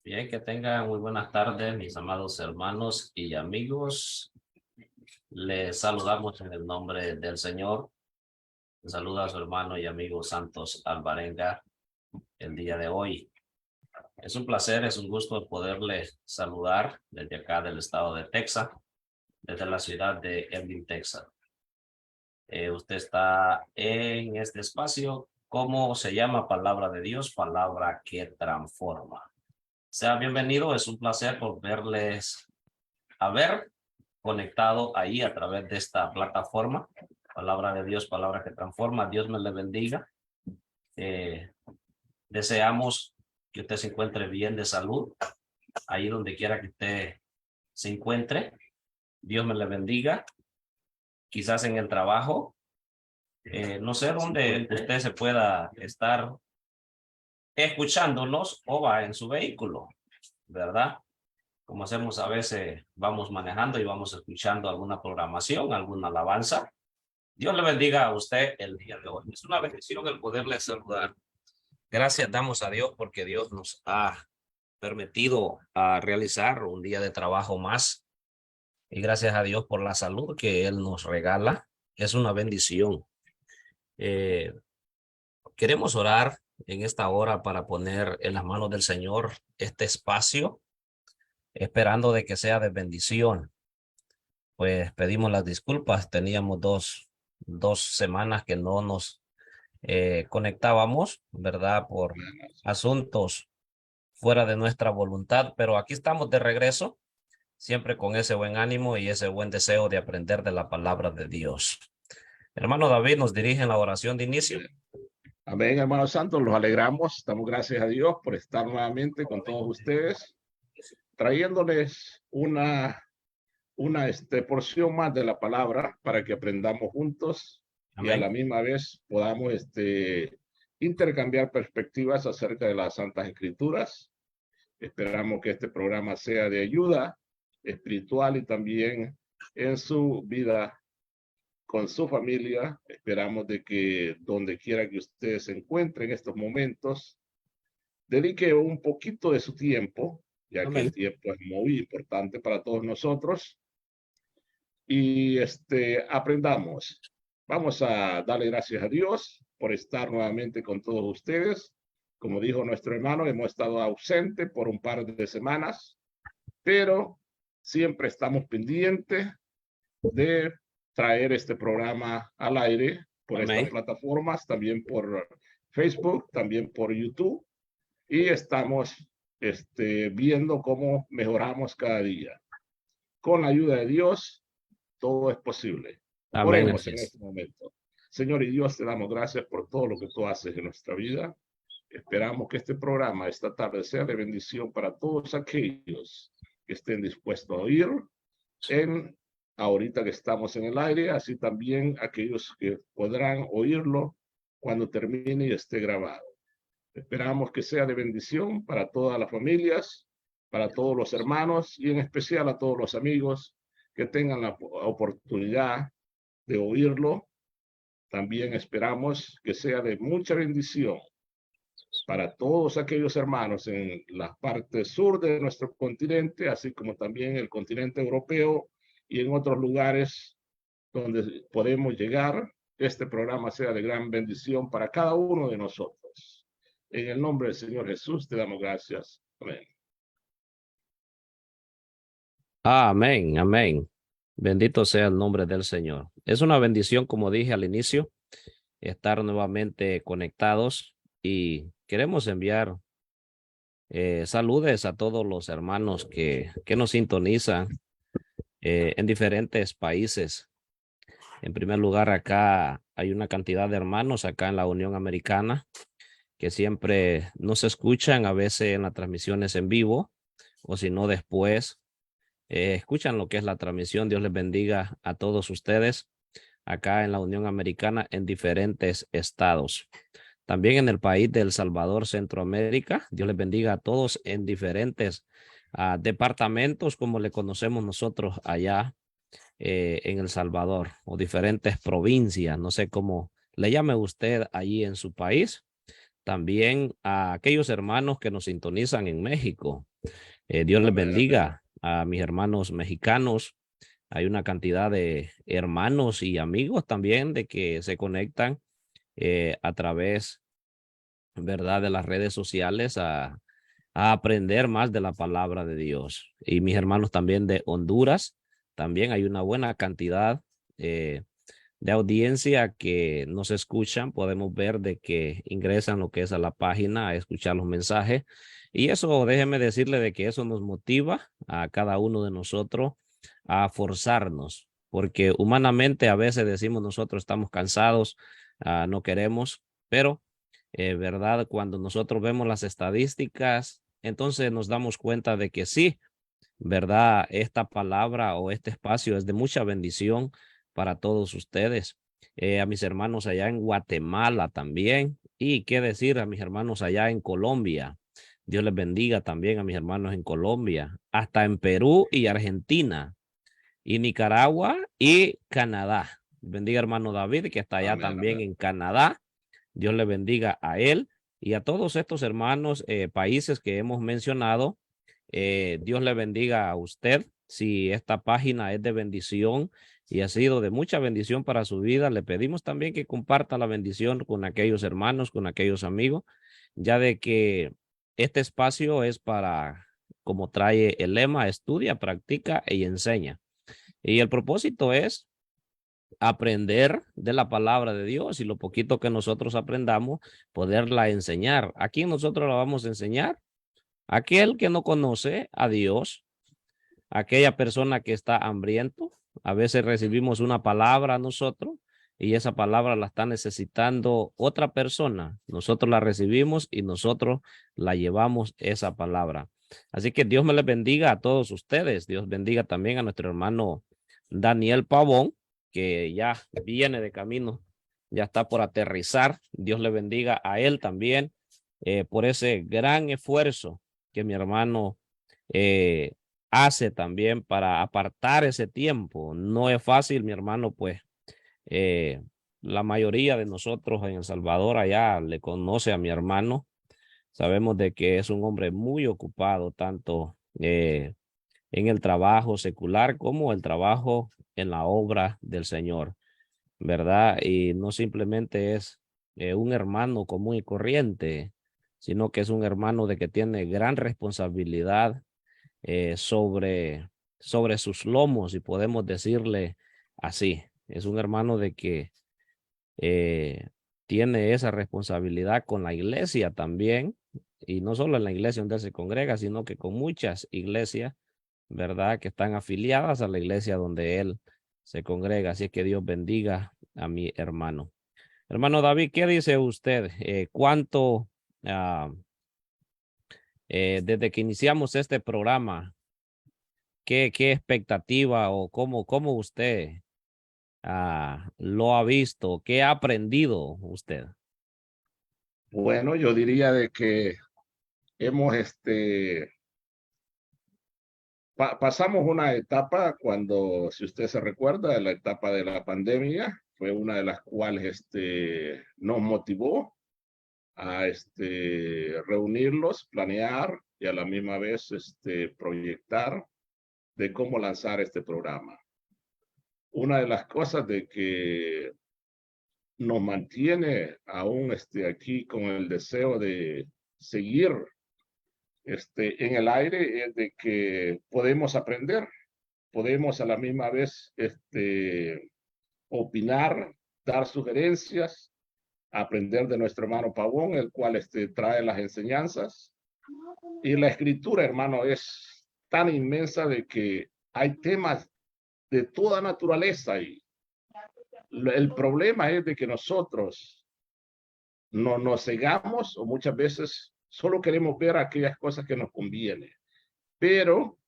Bien, que tengan muy buenas tardes, mis amados hermanos y amigos. Les saludamos en el nombre del Señor. Les saluda a su hermano y amigo Santos Alvarenga el día de hoy. Es un placer, es un gusto poderle saludar desde acá del estado de Texas, desde la ciudad de Elgin, Texas. Usted está en este espacio. ¿Cómo se llama? Palabra de Dios, palabra que transforma. Sea bienvenido, es un placer volverles a ver conectado ahí a través de esta plataforma. Palabra de Dios, palabra que transforma. Dios me le bendiga. Deseamos que usted se encuentre bien de salud, ahí donde quiera que usted se encuentre. Dios me le bendiga. Quizás en el trabajo, no sé dónde usted se pueda estar escuchándonos o va en su vehículo, ¿verdad? Como hacemos a veces, vamos manejando y vamos escuchando alguna programación, alguna alabanza. Dios le bendiga a usted el día de hoy. Es una bendición el poderle saludar. Gracias damos a Dios porque Dios nos ha permitido realizar un día de trabajo más. Y gracias a Dios por la salud que Él nos regala. Es una bendición. Eh, Queremos orar en esta hora para poner en las manos del Señor este espacio, esperando de que sea de bendición. Pues pedimos las disculpas. Teníamos dos semanas que no nos conectábamos, ¿verdad? Por asuntos fuera de nuestra voluntad, pero aquí estamos de regreso, siempre con ese buen ánimo y ese buen deseo de aprender de la palabra de Dios. Hermano David nos dirige en la oración de inicio. Amén, hermanos santos, los alegramos. Damos gracias a Dios por estar nuevamente con todos ustedes, trayéndoles una porción más de la palabra para que aprendamos juntos. Amén. Y a la misma vez podamos intercambiar perspectivas acerca de las Santas Escrituras. Esperamos que este programa sea de ayuda espiritual y también en su vida con su familia. Esperamos de que donde quiera que usted se encuentre en estos momentos, dedique un poquito de su tiempo, ya Amén. Que el tiempo es muy importante para todos nosotros, y aprendamos. Vamos a darle gracias a Dios por estar nuevamente con todos ustedes. Como dijo nuestro hermano, hemos estado ausente por un par de semanas, pero siempre estamos pendientes de traer este programa al aire por Amén. Estas plataformas, también por Facebook, también por YouTube, y estamos viendo cómo mejoramos cada día. Con la ayuda de Dios, todo es posible. Amén. Oremos en este momento. Señor y Dios, te damos gracias por todo lo que tú haces en nuestra vida. Esperamos que este programa esta tarde sea de bendición para todos aquellos que estén dispuestos a oír ahorita que estamos en el aire, así también aquellos que podrán oírlo cuando termine y esté grabado. Esperamos que sea de bendición para todas las familias, para todos los hermanos y en especial a todos los amigos que tengan la oportunidad de oírlo. También esperamos que sea de mucha bendición para todos aquellos hermanos en la parte sur de nuestro continente, así como también el continente europeo y en otros lugares donde podemos llegar. Este programa sea de gran bendición para cada uno de nosotros. En el nombre del Señor Jesús te damos gracias. Amén. Amén, amén. Bendito sea el nombre del Señor. Es una bendición, como dije al inicio, estar nuevamente conectados y queremos enviar saludes a todos los hermanos que nos sintonizan en diferentes países. En primer lugar, acá hay una cantidad de hermanos acá en la Unión Americana que siempre nos escuchan, a veces en las transmisiones en vivo o si no después. Escuchan lo que es la transmisión. Dios les bendiga a todos ustedes acá en la Unión Americana en diferentes estados. También en el país de El Salvador, Centroamérica. Dios les bendiga a todos en diferentes departamentos, como le conocemos nosotros allá en El Salvador, o diferentes provincias. No sé cómo le llame usted allí en su país. También a aquellos hermanos que nos sintonizan en México. Dios les Amén, amén. bendiga a mis hermanos mexicanos. Hay una cantidad de hermanos y amigos también de que se conectan a través, ¿verdad?, de las redes sociales a aprender más de la palabra de Dios. Y mis hermanos también de Honduras, también hay una buena cantidad eh, de audiencia que nos escuchan. Podemos ver de que ingresan lo que es a la página a escuchar los mensajes. Y eso, déjeme decirle de que eso nos motiva a cada uno de nosotros a forzarnos, porque humanamente a veces decimos nosotros estamos cansados, no queremos, pero verdad, cuando nosotros vemos las estadísticas, entonces nos damos cuenta de que sí, verdad, esta palabra o este espacio es de mucha bendición para todos ustedes. A mis hermanos allá en Guatemala también, y qué decir a mis hermanos allá en Colombia. Dios les bendiga también a mis hermanos en Colombia, hasta en Perú y Argentina, y Nicaragua y Canadá. Bendiga hermano David, que está allá Amén, también amén. en Canadá. Dios le bendiga a él y a todos estos hermanos, países que hemos mencionado. Dios le bendiga a usted. Si esta página es de bendición y ha sido de mucha bendición para su vida, le pedimos también que comparta la bendición con aquellos hermanos, con aquellos amigos, ya de que este espacio es para, como trae el lema, estudia, practica y enseña. Y el propósito es aprender de la palabra de Dios y lo poquito que nosotros aprendamos, poderla enseñar. ¿A quién nosotros la vamos a enseñar? Aquel que no conoce a Dios, aquella persona que está hambriento. A veces recibimos una palabra a nosotros y esa palabra la está necesitando otra persona. Nosotros la recibimos y nosotros la llevamos esa palabra. Así que Dios me les bendiga a todos ustedes. Dios bendiga también a nuestro hermano Daniel Pavón, que ya viene de camino, ya está por aterrizar. Dios le bendiga a él también por ese gran esfuerzo que mi hermano eh, hace también para apartar ese tiempo. No es fácil, mi hermano, pues eh, la mayoría de nosotros en El Salvador allá le conoce a mi hermano. Sabemos de que es un hombre muy ocupado, tanto en el trabajo secular como el trabajo en la obra del Señor, ¿verdad? Y no simplemente es un hermano común y corriente, sino que es un hermano de que tiene gran responsabilidad sobre sus lomos, y podemos decirle así. Es un hermano de que eh, tiene esa responsabilidad con la iglesia también, y no solo en la iglesia donde él se congrega, sino que con muchas iglesias, ¿verdad?, que están afiliadas a la iglesia donde él se congrega. Así que Dios bendiga a mi hermano. Hermano David, ¿qué dice usted? ¿Cuánto, ah, desde que iniciamos este programa, qué expectativa o cómo usted lo ha visto? ¿Qué ha aprendido usted? Bueno, yo diría de que hemos, pasamos una etapa cuando, si usted se recuerda, la etapa de la pandemia fue una de las cuales, nos motivó a, reunirlos, planear y a la misma vez, proyectar de cómo lanzar este programa. Una de las cosas de que nos mantiene aún aquí con el deseo de seguir en el aire es de que podemos aprender, podemos a la misma vez opinar, dar sugerencias, aprender de nuestro hermano Pavón, el cual trae las enseñanzas. Y la escritura, hermano, es tan inmensa de que hay temas de toda naturaleza y el problema es de que nosotros no nos cegamos o muchas veces solo queremos ver aquellas cosas que nos convienen, pero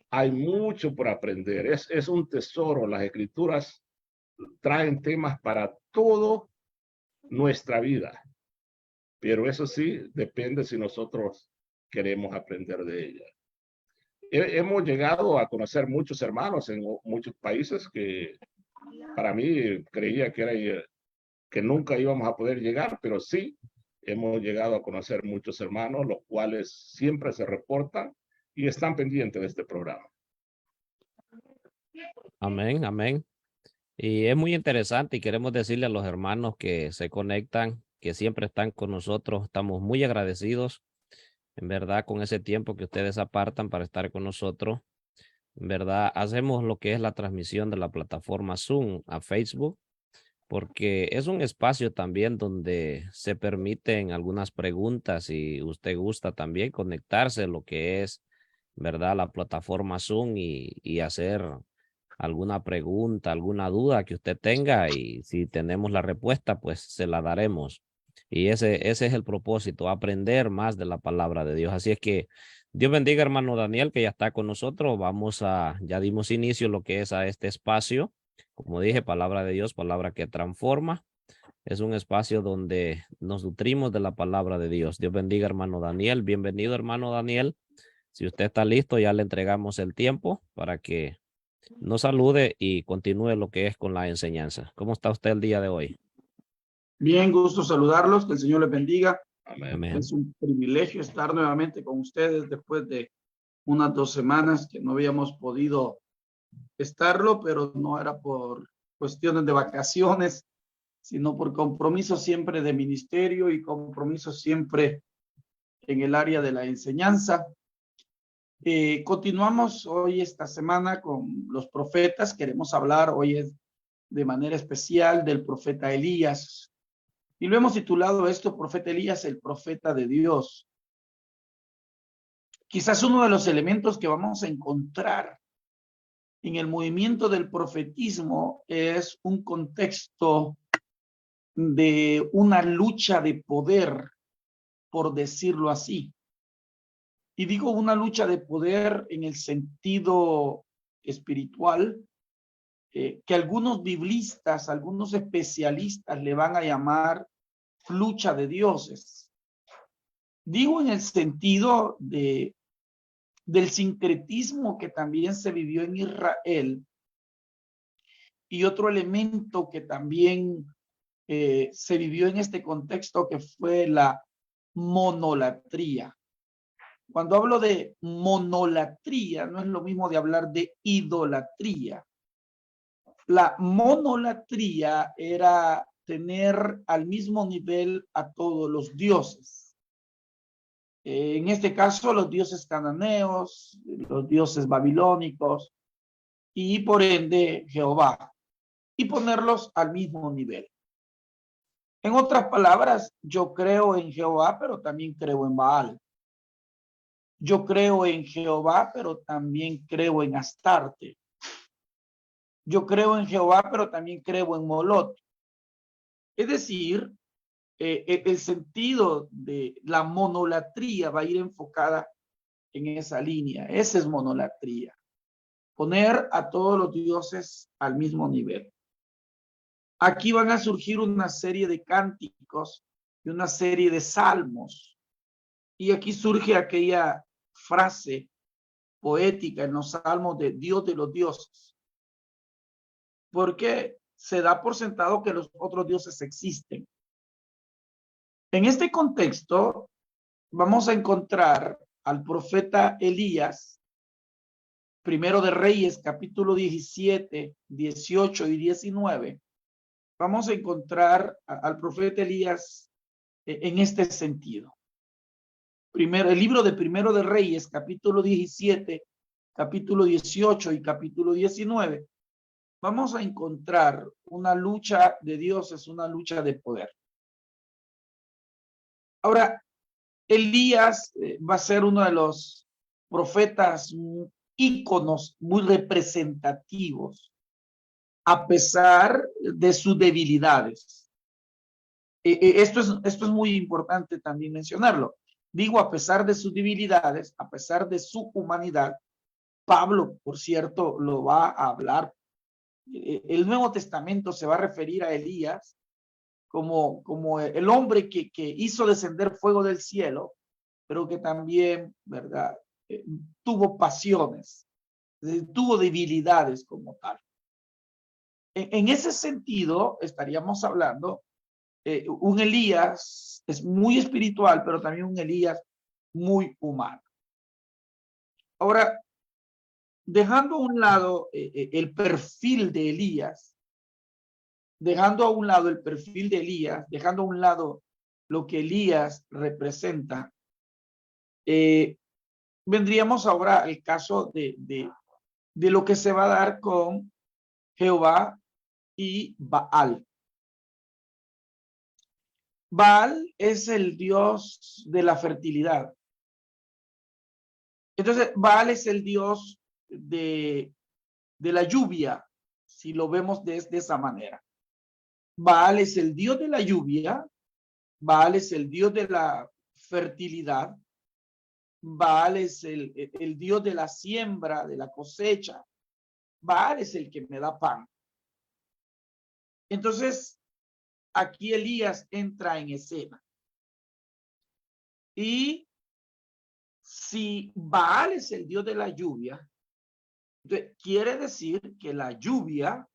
hay mucho por aprender. Es un tesoro. Las escrituras traen temas para toda nuestra vida, pero eso sí depende si nosotros queremos aprender de ella. Hemos llegado a conocer muchos hermanos en muchos países que para mí creía que nunca íbamos a poder llegar, pero sí hemos llegado a conocer muchos hermanos, los cuales siempre se reportan y están pendientes de este programa. Amén, amén. Y es muy interesante y queremos decirle a los hermanos que se conectan, que siempre están con nosotros. Estamos muy agradecidos, en verdad, con ese tiempo que ustedes apartan para estar con nosotros. En verdad, hacemos lo que es la transmisión de la plataforma Zoom a Facebook, porque es un espacio también donde se permiten algunas preguntas y usted gusta también conectarse lo que es, ¿verdad? La plataforma Zoom y hacer alguna pregunta, alguna duda que usted tenga y si tenemos la respuesta, pues se la daremos. Y ese es el propósito, aprender más de la palabra de Dios. Así es que Dios bendiga, hermano Daniel, que ya está con nosotros. Ya dimos inicio a lo que es a este espacio. Como dije, palabra de Dios, palabra que transforma. Es un espacio donde nos nutrimos de la palabra de Dios. Dios bendiga, hermano Daniel. Bienvenido, hermano Daniel. Si usted está listo, ya le entregamos el tiempo para que nos salude y continúe lo que es con la enseñanza. ¿Cómo está usted el día de hoy? Bien, gusto saludarlos, que el Señor les bendiga. Amén. Amén. Es un privilegio estar nuevamente con ustedes después de unas 2 semanas que no habíamos podido estarlo, pero no era por cuestiones de vacaciones, sino por compromisos siempre de ministerio y compromisos siempre en el área de la enseñanza. Continuamos hoy esta semana con los profetas. Queremos hablar hoy de manera especial del profeta Elías. Y lo hemos titulado esto, Profeta Elías, el profeta de Dios. Quizás uno de los elementos que vamos a encontrar en el movimiento del profetismo es un contexto de una lucha de poder, por decirlo así. Y digo una lucha de poder en el sentido espiritual, que algunos biblistas, algunos especialistas le van a llamar lucha de dioses. Digo en el sentido del sincretismo que también se vivió en Israel, y otro elemento que también se vivió en este contexto, que fue la monolatría. Cuando hablo de monolatría, no es lo mismo de hablar de idolatría. La monolatría era tener al mismo nivel a todos los dioses. En este caso, los dioses cananeos, los dioses babilónicos y por ende Jehová, y ponerlos al mismo nivel. En otras palabras, yo creo en Jehová, pero también creo en Baal. Yo creo en Jehová, pero también creo en Astarte. Yo creo en Jehová, pero también creo en Molot. Es decir, el sentido de la monolatría va a ir enfocada en esa línea. Esa es monolatría. Poner a todos los dioses al mismo nivel. Aquí van a surgir una serie de cánticos y una serie de salmos. Y aquí surge aquella frase poética en los salmos de Dios de los dioses. Porque se da por sentado que los otros dioses existen. En este contexto, vamos a encontrar al profeta Elías, primero de Reyes, capítulo 17, 18 y 19. Vamos a encontrar al profeta Elías en este sentido. Primero, el libro de Primero de Reyes, capítulo 17, capítulo 18 y capítulo 19. Vamos a encontrar una lucha de dioses, una lucha de poder. Ahora, Elías va a ser uno de los profetas íconos muy representativos, a pesar de sus debilidades. Esto es muy importante también mencionarlo. Digo, a pesar de sus debilidades, a pesar de su humanidad, Pablo, por cierto, lo va a hablar. El Nuevo Testamento se va a referir a Elías como el hombre que hizo descender fuego del cielo, pero que también, ¿verdad? Tuvo pasiones, tuvo debilidades como tal. En ese sentido, estaríamos hablando, un Elías es muy espiritual, pero también un Elías muy humano. Ahora, dejando a un lado el perfil de Elías, dejando a un lado el perfil de Elías, dejando a un lado lo que Elías representa, vendríamos ahora al caso de lo que se va a dar con Jehová y Baal. Baal es el dios de la fertilidad. Entonces, Baal es el dios de la lluvia, si lo vemos de esa manera. Baal es el dios de la lluvia, Baal es el dios de la fertilidad, Baal es el dios de la siembra, de la cosecha, Baal es el que me da pan. Entonces, aquí Elías entra en escena. Y si Baal es el dios de la lluvia, entonces quiere decir que la lluvia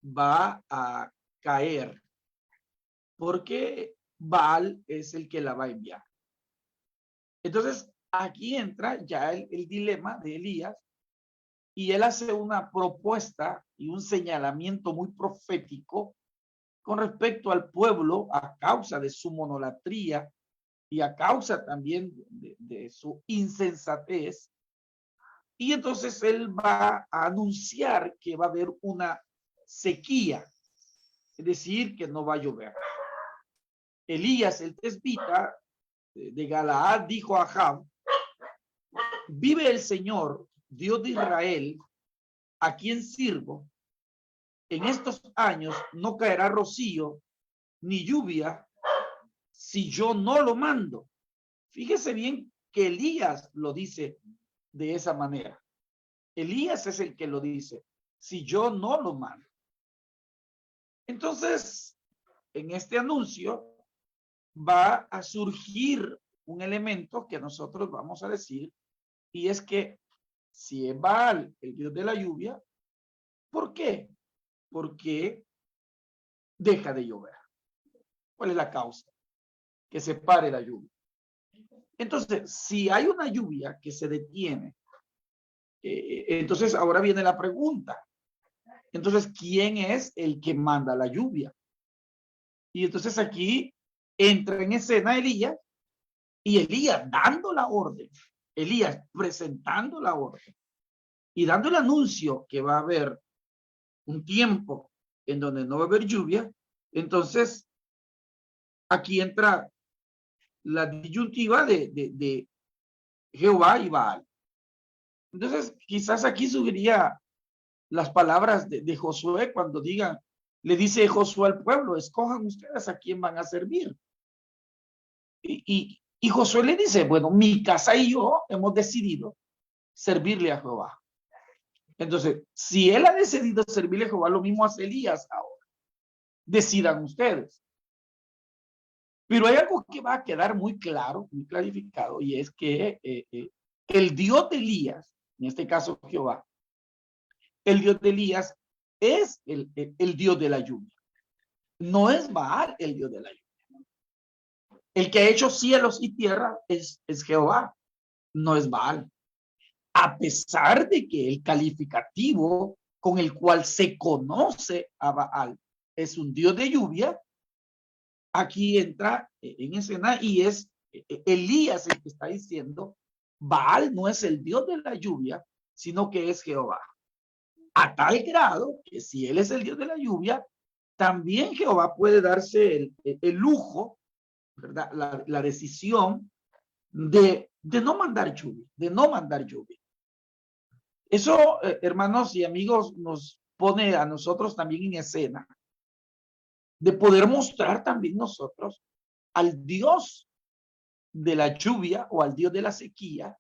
va a caer, porque Baal es el que la va a enviar. Entonces, aquí entra ya el dilema de Elías, y él hace una propuesta y un señalamiento muy profético con respecto al pueblo a causa de su monolatría y a causa también de su insensatez. Y entonces él va a anunciar que va a haber una sequía, es decir, que no va a llover. Elías, el tesbita de Galaad, dijo a Ahab: vive el Señor, Dios de Israel, a quien sirvo, en estos años no caerá rocío ni lluvia si yo no lo mando. Fíjese bien que Elías lo dice de esa manera. Elías es el que lo dice, si yo no lo mando. Entonces, en este anuncio va a surgir un elemento que nosotros vamos a decir, y es que si es Baal el dios de la lluvia, ¿por qué? Porque deja de llover. ¿Cuál es la causa? Que se pare la lluvia. Entonces, si hay una lluvia que se detiene, entonces ahora viene la pregunta. Entonces, ¿quién es el que manda la lluvia? Y entonces aquí entra en escena Elías, y Elías dando la orden, Elías presentando la orden y dando el anuncio que va a haber un tiempo en donde no va a haber lluvia. Entonces, aquí entra la disyuntiva de Jehová y Baal. Entonces, quizás aquí subiría las palabras de Josué cuando digan, le dice Josué al pueblo: escojan ustedes a quién van a servir. Y Josué le dice: bueno, mi casa y yo hemos decidido servirle a Jehová. Entonces, si él ha decidido servirle a Jehová, lo mismo hace Elías ahora. Decidan ustedes. Pero hay algo que va a quedar muy claro, muy clarificado, y es que el Dios de Elías, en este caso Jehová, el Dios de Elías es el Dios de la lluvia. No es Baal el Dios de la lluvia. El que ha hecho cielos y tierra es Jehová, no es Baal. A pesar de que el calificativo con el cual se conoce a Baal es un Dios de lluvia, aquí entra en escena y es Elías el que está diciendo: Baal no es el Dios de la lluvia, sino que es Jehová. A tal grado que si él es el Dios de la lluvia, también Jehová puede darse el lujo, ¿verdad? La decisión de no mandar lluvia, de no mandar lluvia. Eso, hermanos y amigos, nos pone a nosotros también en escena de poder mostrar también nosotros al Dios de la lluvia o al Dios de la sequía,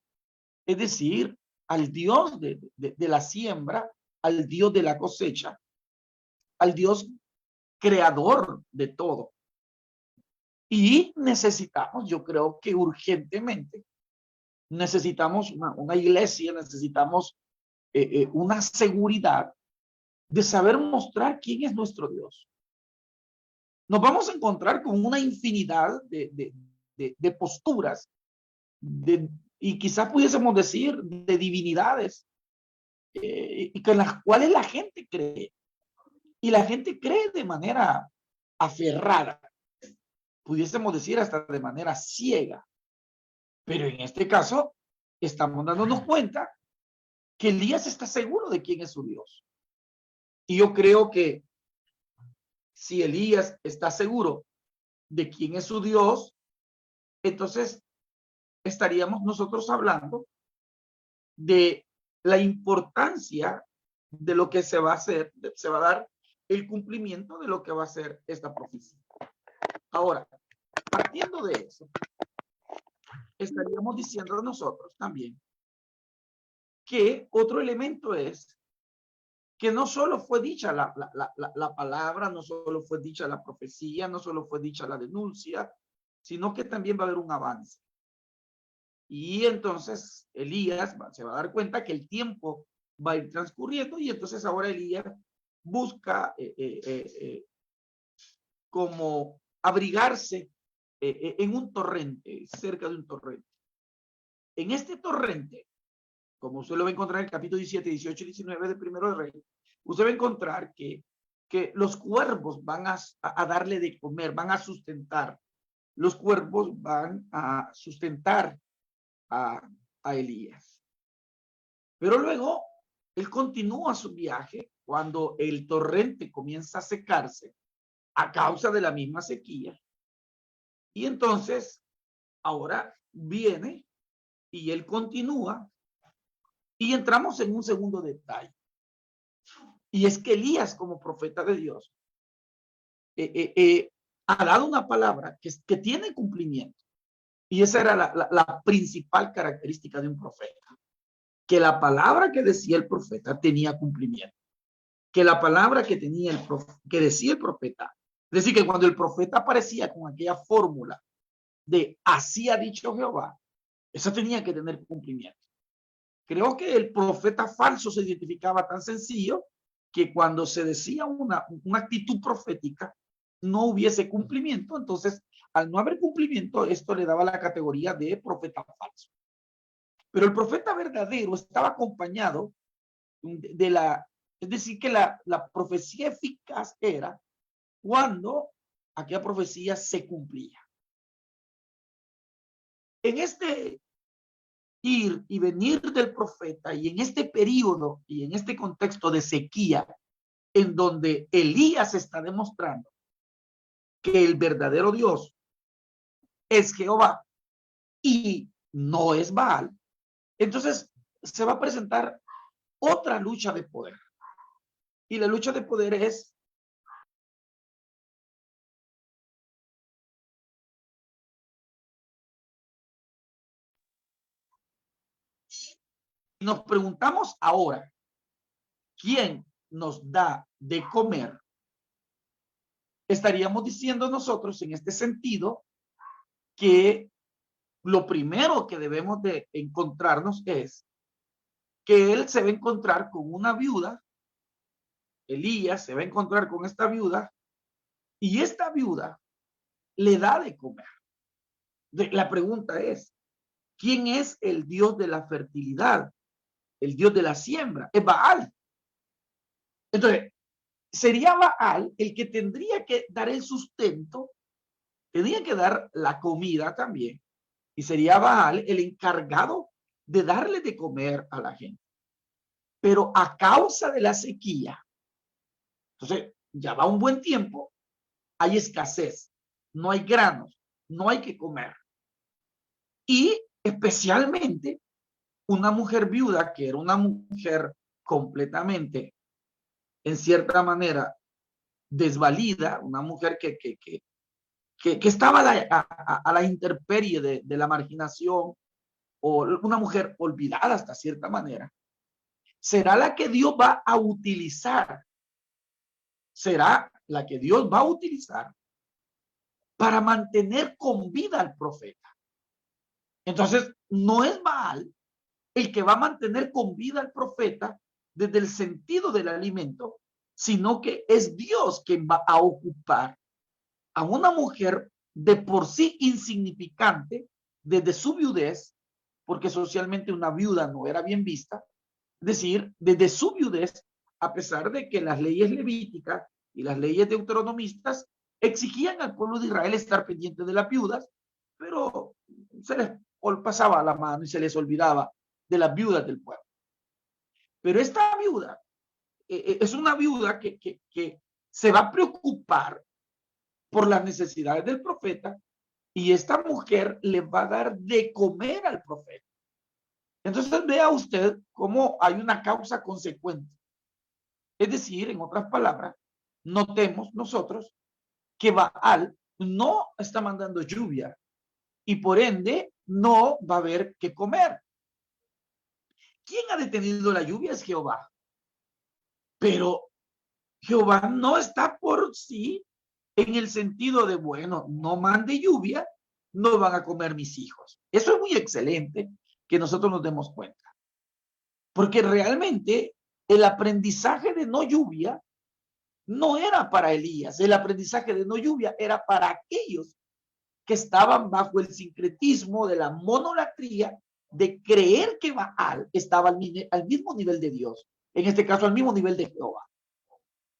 es decir, al Dios de la siembra, al Dios de la cosecha, al Dios creador de todo. Y necesitamos, yo creo que urgentemente, necesitamos una iglesia, necesitamos una seguridad de saber mostrar quién es nuestro Dios. Nos vamos a encontrar con una infinidad de posturas y quizás pudiésemos decir de divinidades, y con las cuales la gente cree. Y la gente cree de manera aferrada, pudiésemos decir hasta de manera ciega. Pero en este caso, estamos dándonos cuenta que Elías está seguro de quién es su Dios. Y yo creo que si Elías está seguro de quién es su Dios, entonces estaríamos nosotros hablando de la importancia de lo que se va a hacer, se va a dar el cumplimiento de lo que va a ser esta profecía. Ahora, partiendo de eso, estaríamos diciendo nosotros también que otro elemento es que no solo fue dicha la palabra, no solo fue dicha la profecía, no solo fue dicha la denuncia, sino que también va a haber un avance. Y entonces Elías se va a dar cuenta que el tiempo va a ir transcurriendo y entonces ahora Elías busca como abrigarse en un torrente, cerca de un torrente. En este torrente, como usted lo va a encontrar en el capítulo 17, 18 y 19 de Primero de Reyes, usted va a encontrar que los cuervos van a darle de comer, van a sustentar. Los cuervos van a sustentar a Elías. Pero luego él continúa su viaje cuando el torrente comienza a secarse a causa de la misma sequía. Y entonces ahora viene y él continúa y entramos en un segundo detalle. Y es que Elías, como profeta de Dios, ha dado una palabra que tiene cumplimiento. Y esa era la principal característica de un profeta. Que la palabra que decía el profeta tenía cumplimiento. Que la palabra que decía el profeta, es decir, que cuando el profeta aparecía con aquella fórmula de así ha dicho Jehová, eso tenía que tener cumplimiento. Creo que el profeta falso se identificaba tan sencillo que cuando se decía una actitud profética no hubiese cumplimiento, entonces al no haber cumplimiento esto le daba la categoría de profeta falso. Pero el profeta verdadero estaba acompañado es decir, que la profecía eficaz era cuando aquella profecía se cumplía. En este ir y venir del profeta y en este periodo y en este contexto de sequía en donde Elías está demostrando que el verdadero Dios es Jehová y no es Baal, entonces se va a presentar otra lucha de poder. Y la lucha de poder es nos preguntamos ahora, ¿quién nos da de comer? Estaríamos diciendo nosotros en este sentido que lo primero que debemos de encontrarnos es que él se va a encontrar con una viuda, Elías se va a encontrar con esta viuda y esta viuda le da de comer. La pregunta es, ¿quién es el Dios de la fertilidad? El Dios de la siembra, es Baal. Entonces, sería Baal el que tendría que dar el sustento, tendría que dar la comida también, y sería Baal el encargado de darle de comer a la gente. Pero a causa de la sequía, entonces ya va un buen tiempo, hay escasez, no hay granos, no hay que comer. Y especialmente una mujer viuda, que era una mujer completamente, en cierta manera, desvalida, una mujer que estaba a la intemperie de la marginación, o una mujer olvidada hasta cierta manera, será la que Dios va a utilizar, será la que Dios va a utilizar para mantener con vida al profeta. Entonces, no es Baal el que va a mantener con vida al profeta desde el sentido del alimento, sino que es Dios quien va a ocupar a una mujer de por sí insignificante desde su viudez porque socialmente una viuda no era bien vista. Es decir, desde su viudez, a pesar de que las leyes levíticas y las leyes deuteronomistas exigían al pueblo de Israel estar pendiente de las viudas, pero se les pasaba la mano y se les olvidaba de las viudas del pueblo. Pero esta viuda es una viuda que se va a preocupar por las necesidades del profeta, y esta mujer le va a dar de comer al profeta. Entonces vea usted cómo hay una causa consecuente. Es decir, en otras palabras, notemos nosotros que Baal no está mandando lluvia y por ende no va a haber que comer. ¿Quién ha detenido la lluvia? Es Jehová. Pero Jehová no está por sí en el sentido de, bueno, no mande lluvia, no van a comer mis hijos. Eso es muy excelente que nosotros nos demos cuenta. Porque realmente el aprendizaje de no lluvia no era para Elías. El aprendizaje de no lluvia era para aquellos que estaban bajo el sincretismo de la monolatría, de creer que Baal estaba al mismo nivel de Dios. En este caso, al mismo nivel de Jehová.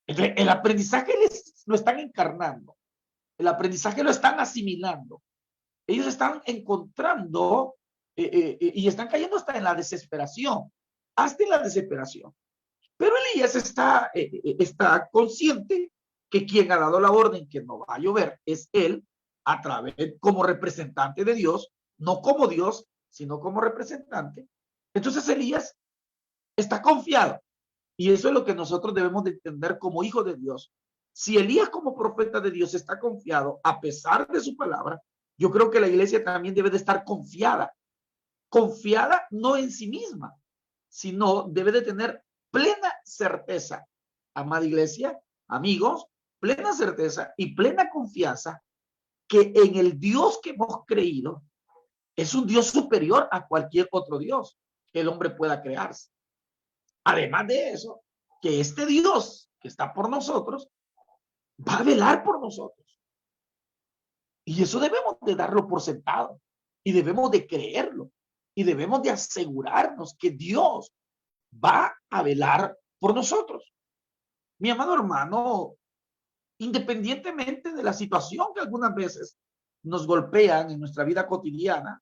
Entonces, el aprendizaje lo están encarnando. El aprendizaje lo están asimilando. Ellos están encontrando y están cayendo hasta en la desesperación. Hasta en la desesperación. Pero Elías está consciente que quien ha dado la orden que no va a llover es él, a través, como representante de Dios, no como Dios, sino como representante. Entonces Elías está confiado. Y eso es lo que nosotros debemos de entender como hijos de Dios. Si Elías como profeta de Dios está confiado a pesar de su palabra, yo creo que la iglesia también debe de estar confiada. Confiada no en sí misma, sino debe de tener plena certeza, amada iglesia, amigos, plena certeza y plena confianza que en el Dios que hemos creído es un Dios superior a cualquier otro Dios que el hombre pueda crearse. Además de eso, que este Dios que está por nosotros va a velar por nosotros. Y eso debemos de darlo por sentado y debemos de creerlo y debemos de asegurarnos que Dios va a velar por nosotros. Mi amado hermano, independientemente de la situación que algunas veces nos golpean en nuestra vida cotidiana,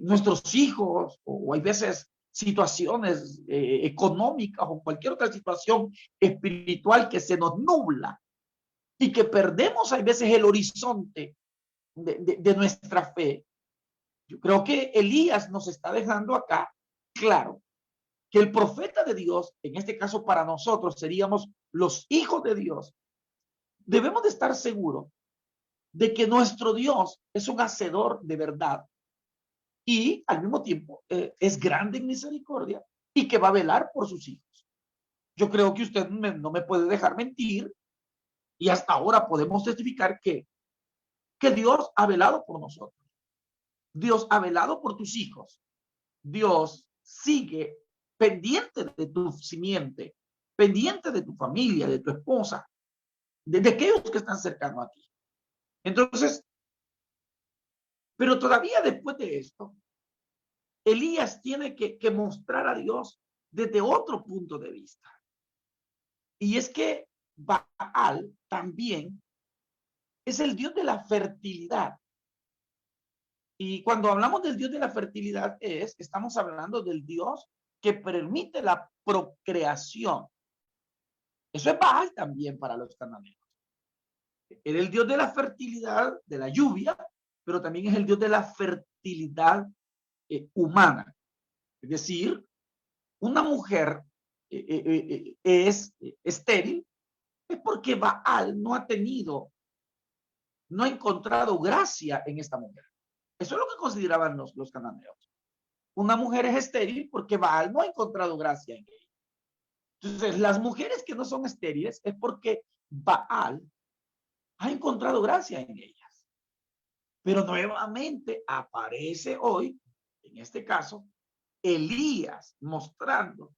nuestros hijos, o hay veces situaciones económicas o cualquier otra situación espiritual que se nos nubla y que perdemos a veces el horizonte de nuestra fe. Yo creo que Elías nos está dejando acá claro que el profeta de Dios, en este caso para nosotros seríamos los hijos de Dios, debemos de estar seguros de que nuestro Dios es un hacedor de verdad y al mismo tiempo es grande en misericordia y que va a velar por sus hijos. Yo creo que usted no me puede dejar mentir y hasta ahora podemos testificar que Dios ha velado por nosotros. Dios ha velado por tus hijos. Dios sigue pendiente de tu simiente, pendiente de tu familia, de tu esposa, de aquellos que están cercanos a ti. Entonces, pero todavía después de esto, Elías tiene que mostrar a Dios desde otro punto de vista. Y es que Baal también es el Dios de la fertilidad. Y cuando hablamos del Dios de la fertilidad estamos hablando del Dios que permite la procreación. Eso es Baal también para los cananeos. Era el Dios de la fertilidad, de la lluvia, pero también es el Dios de la fertilidad humana. Es decir, una mujer es estéril, es porque Baal no ha encontrado gracia en esta mujer. Eso es lo que consideraban los cananeos. Una mujer es estéril porque Baal no ha encontrado gracia en ella. Entonces, las mujeres que no son estériles es porque Baal ha encontrado gracia en ellas. Pero nuevamente aparece hoy, en este caso, Elías mostrando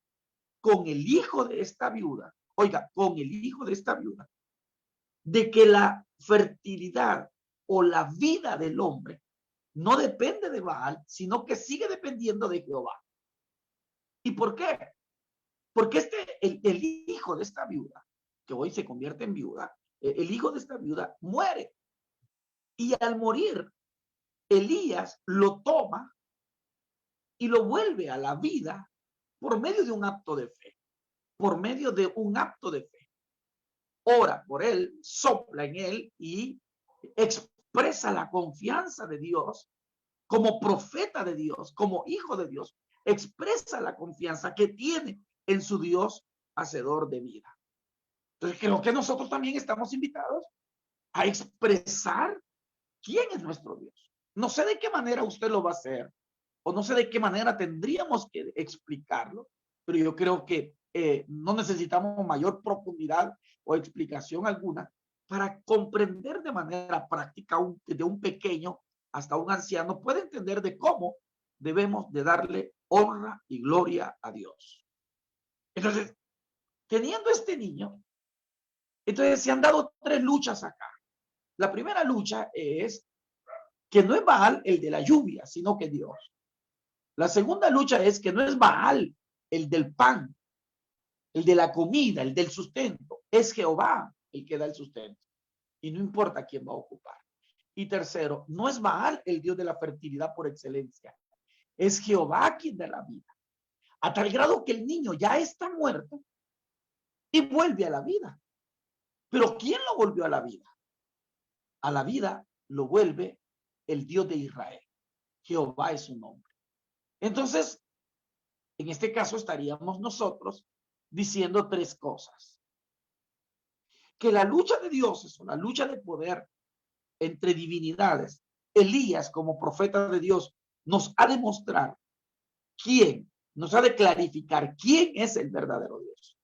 con el hijo de esta viuda, con el hijo de esta viuda, de que la fertilidad o la vida del hombre no depende de Baal, sino que sigue dependiendo de Jehová. ¿Y por qué? Porque el hijo de esta viuda, que hoy se convierte en viuda, el hijo de esta viuda muere. Y al morir, Elías lo toma y lo vuelve a la vida por medio de un acto de fe. Por medio de un acto de fe. Ora por él, sopla en él y expresa la confianza de Dios como profeta de Dios, como hijo de Dios. Expresa la confianza que tiene en su Dios hacedor de vida. Entonces creo que nosotros también estamos invitados a expresar quién es nuestro Dios. No sé de qué manera usted lo va a hacer, o no sé de qué manera tendríamos que explicarlo, pero yo creo que no necesitamos mayor profundidad o explicación alguna para comprender de manera práctica, desde un pequeño hasta un anciano, puede entender de cómo debemos de darle honra y gloria a Dios. Entonces, teniendo este niño, entonces se han dado 3 luchas acá. La primera lucha es que no es Baal el de la lluvia, sino que Dios. La segunda lucha es que no es Baal el del pan, el de la comida, el del sustento. Es Jehová el que da el sustento. Y no importa quién va a ocupar. Y tercero, no es Baal el Dios de la fertilidad por excelencia. Es Jehová quien da la vida. A tal grado que el niño ya está muerto y vuelve a la vida. Pero ¿quién lo volvió a la vida? A la vida lo vuelve el Dios de Israel. Jehová es su nombre. Entonces, en este caso estaríamos nosotros diciendo 3 cosas. Que la lucha de dioses o la lucha de poder entre divinidades, Elías como profeta de Dios nos ha de mostrar quién, nos ha de clarificar quién es el verdadero Dios.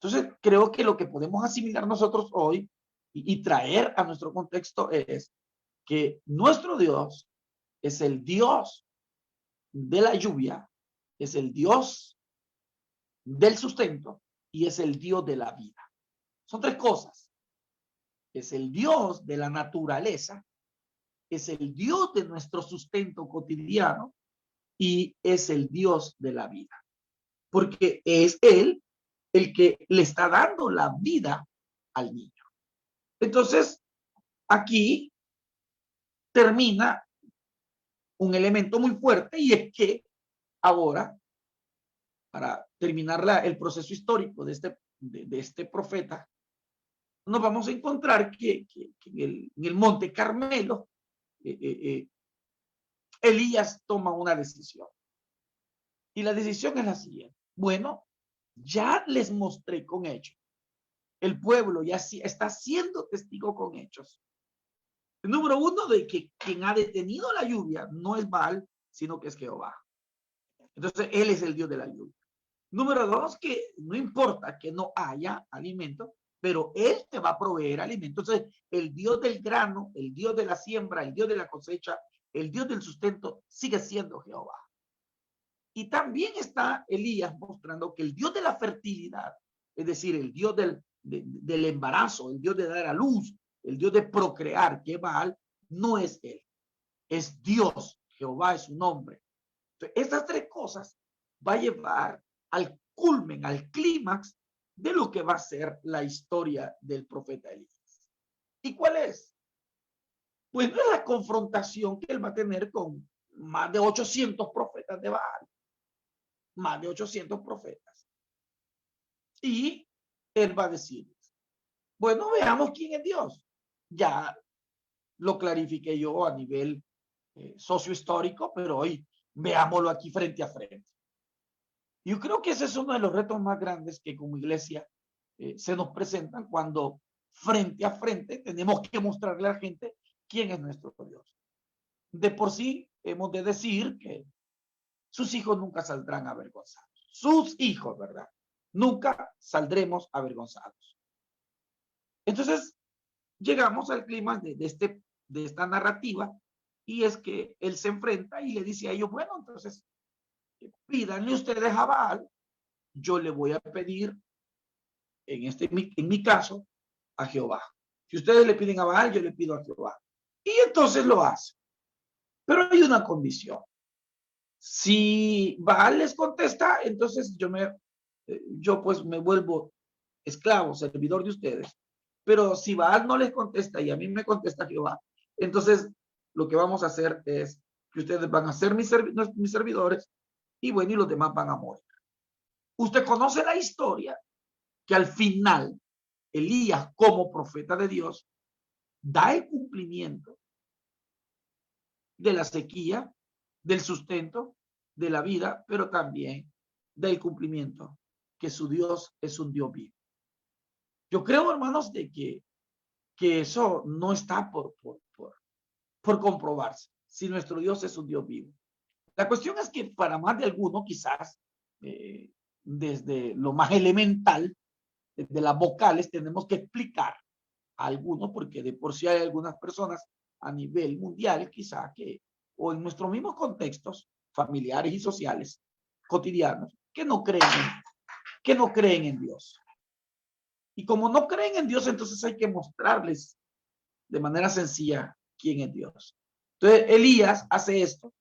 Entonces, creo que lo que podemos asimilar nosotros hoy y traer a nuestro contexto es que nuestro Dios es el Dios de la lluvia, es el Dios del sustento y es el Dios de la vida. Son 3 cosas. Es el Dios de la naturaleza, es el Dios de nuestro sustento cotidiano y es el Dios de la vida. Porque es Él el que le está dando la vida al niño. Entonces, aquí termina un elemento muy fuerte y es que ahora, para terminar el proceso histórico de este profeta, nos vamos a encontrar que en el Monte Carmelo, Elías toma una decisión. Y la decisión es la siguiente. Bueno, ya les mostré con hechos. El pueblo ya está siendo testigo con hechos. Número 1, de que quien ha detenido la lluvia no es Baal, sino que es Jehová. Entonces, Él es el Dios de la lluvia. Número 2, que no importa que no haya alimento, pero Él te va a proveer alimento. Entonces, el Dios del grano, el Dios de la siembra, el Dios de la cosecha, el Dios del sustento sigue siendo Jehová. Y también está Elías mostrando que el Dios de la fertilidad, es decir, el Dios del embarazo, el Dios de dar a luz, el Dios de procrear, que Baal, no es Él. Es Dios, Jehová es su nombre. Entonces, estas 3 cosas va a llevar al culmen, al clímax de lo que va a ser la historia del profeta Elías. ¿Y cuál es? Pues no es la confrontación que él va a tener con más de 800 profetas de Baal. Más de 800 profetas. Y él va a decir, bueno, veamos quién es Dios. Ya lo clarifiqué yo a nivel sociohistórico, pero hoy veámoslo aquí frente a frente. Yo creo que ese es uno de los retos más grandes que como iglesia se nos presentan cuando frente a frente tenemos que mostrarle a la gente quién es nuestro Dios. De por sí hemos de decir que sus hijos nunca saldrán avergonzados. Sus hijos, ¿verdad? Nunca saldremos avergonzados. Entonces, llegamos al clima de esta narrativa y es que él se enfrenta y le dice a ellos, bueno, entonces, pídanle ustedes a Baal, yo le voy a pedir, en mi caso, a Jehová. Si ustedes le piden a Baal, yo le pido a Jehová. Y entonces lo hace. Pero hay una condición. Si Baal les contesta, entonces yo pues me vuelvo esclavo, servidor de ustedes. Pero si Baal no les contesta y a mí me contesta Jehová, entonces lo que vamos a hacer es que ustedes van a ser mis servidores y bueno, y los demás van a morir. Usted conoce la historia que al final Elías, como profeta de Dios, da el cumplimiento de la sequía, del sustento, de la vida, pero también del cumplimiento que su Dios es un Dios vivo. Yo creo, hermanos, de que eso no está por comprobarse, si nuestro Dios es un Dios vivo. La cuestión es que para más de alguno, quizás, desde lo más elemental, desde las vocales, tenemos que explicar a algunos, porque de por sí hay algunas personas a nivel mundial, quizá que, o en nuestros mismos contextos familiares y sociales, cotidianos, que no creen en Dios. Y como no creen en Dios, entonces hay que mostrarles de manera sencilla quién es Dios. Entonces, Elías hace esto.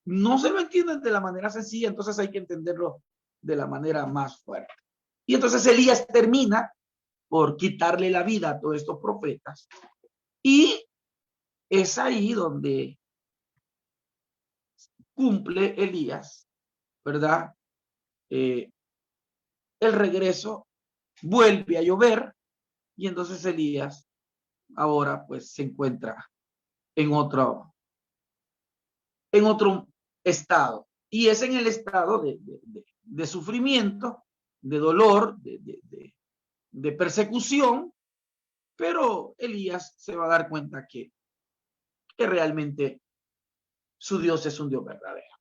No se lo entienden de la manera sencilla, entonces hay que entenderlo de la manera más fuerte. Y entonces Elías termina por quitarle la vida a todos estos profetas. Y es ahí donde cumple Elías, ¿verdad? El regreso, vuelve a llover y entonces Elías ahora pues se encuentra en otro estado. Y es en el estado de sufrimiento, de dolor, de persecución, pero Elías se va a dar cuenta que realmente su Dios es un Dios verdadero.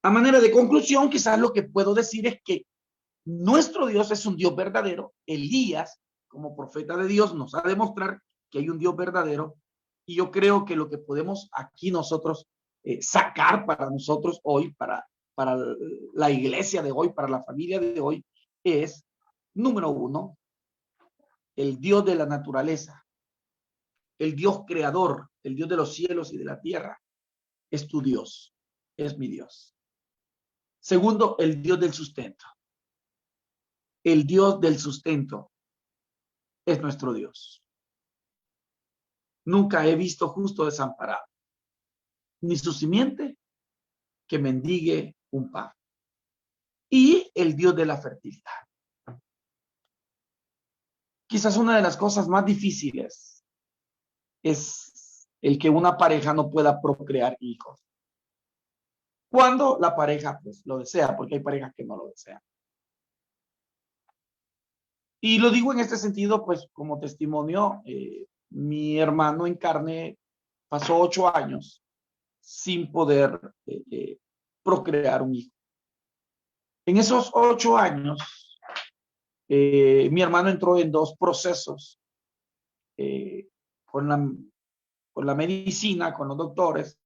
A manera de conclusión, quizás lo que puedo decir es que nuestro Dios es un Dios verdadero. Elías, como profeta de Dios, nos ha de demostrar que hay un Dios verdadero. Y yo creo que lo que podemos aquí nosotros sacar para nosotros hoy, para la iglesia de hoy, para la familia de hoy, es, número uno, el Dios de la naturaleza, el Dios creador, el Dios de los cielos y de la tierra, es tu Dios, es mi Dios. Segundo, el Dios del sustento. El Dios del sustento es nuestro Dios. Nunca he visto justo desamparado, ni su simiente que mendigue un pan. Y el Dios de la fertilidad. Quizás una de las cosas más difíciles es el que una pareja no pueda procrear hijos. Cuando la pareja pues lo desea, porque hay parejas que no lo desean. Y lo digo en este sentido, pues como testimonio, mi hermano en carne pasó 8 años sin poder procrear un hijo. En esos 8 años, mi hermano entró en 2 procesos con la medicina, con los doctores,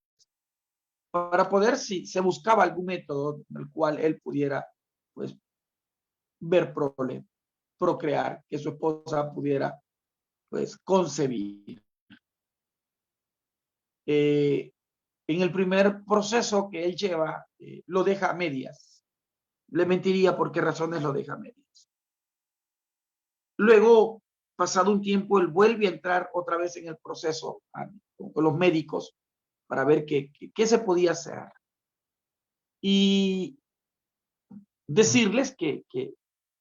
para poder, si se buscaba algún método en el cual él pudiera, pues, ver problemas, procrear, que su esposa pudiera, pues, concebir. En el primer proceso que él lleva, lo deja a medias. Le mentiría por qué razones lo deja a medias. Luego, pasado un tiempo, él vuelve a entrar otra vez en el proceso con los médicos para ver qué se podía hacer. Y decirles que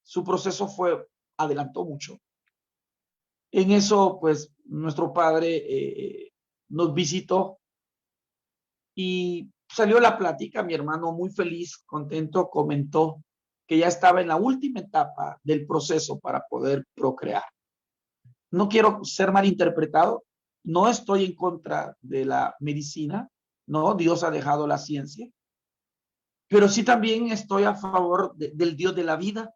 su proceso adelantó mucho. En eso, pues, nuestro padre nos visitó y salió la plática. Mi hermano, muy feliz, contento, comentó que ya estaba en la última etapa del proceso para poder procrear. No quiero ser malinterpretado, no estoy en contra de la medicina, no, Dios ha dejado la ciencia, pero sí también estoy a favor del Dios de la vida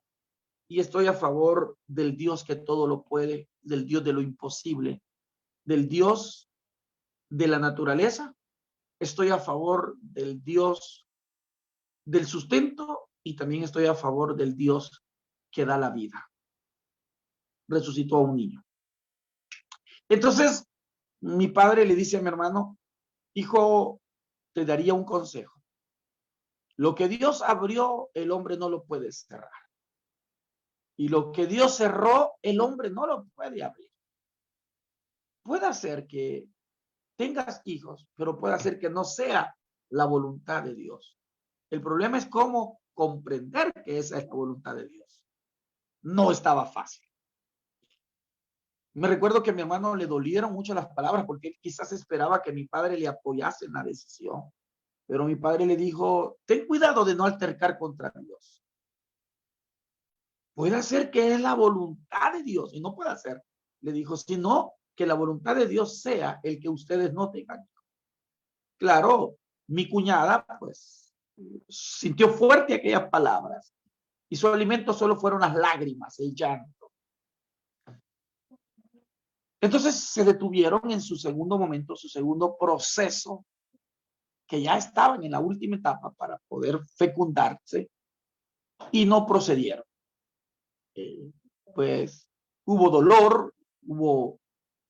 y estoy a favor del Dios que todo lo puede, del Dios de lo imposible, del Dios de la naturaleza. Estoy a favor del Dios del sustento y también estoy a favor del Dios que da la vida. Resucitó a un niño. Entonces, mi padre le dice a mi hermano, hijo, te daría un consejo. Lo que Dios abrió, el hombre no lo puede cerrar. Y lo que Dios cerró, el hombre no lo puede abrir. Puede ser que tengas hijos, pero puede ser que no sea la voluntad de Dios. El problema es cómo comprender que esa es la voluntad de Dios. No estaba fácil. Me recuerdo que a mi hermano le dolieron mucho las palabras porque él quizás esperaba que mi padre le apoyase en la decisión. Pero mi padre le dijo, ten cuidado de no altercar contra Dios. Puede ser que es la voluntad de Dios y no puede ser. Le dijo, sino que la voluntad de Dios sea el que ustedes no tengan. Claro, mi cuñada pues sintió fuerte aquellas palabras y su alimento solo fueron las lágrimas, el llanto. Entonces se detuvieron en su segundo momento, su segundo proceso, que ya estaban en la última etapa para poder fecundarse y no procedieron. Pues hubo dolor, hubo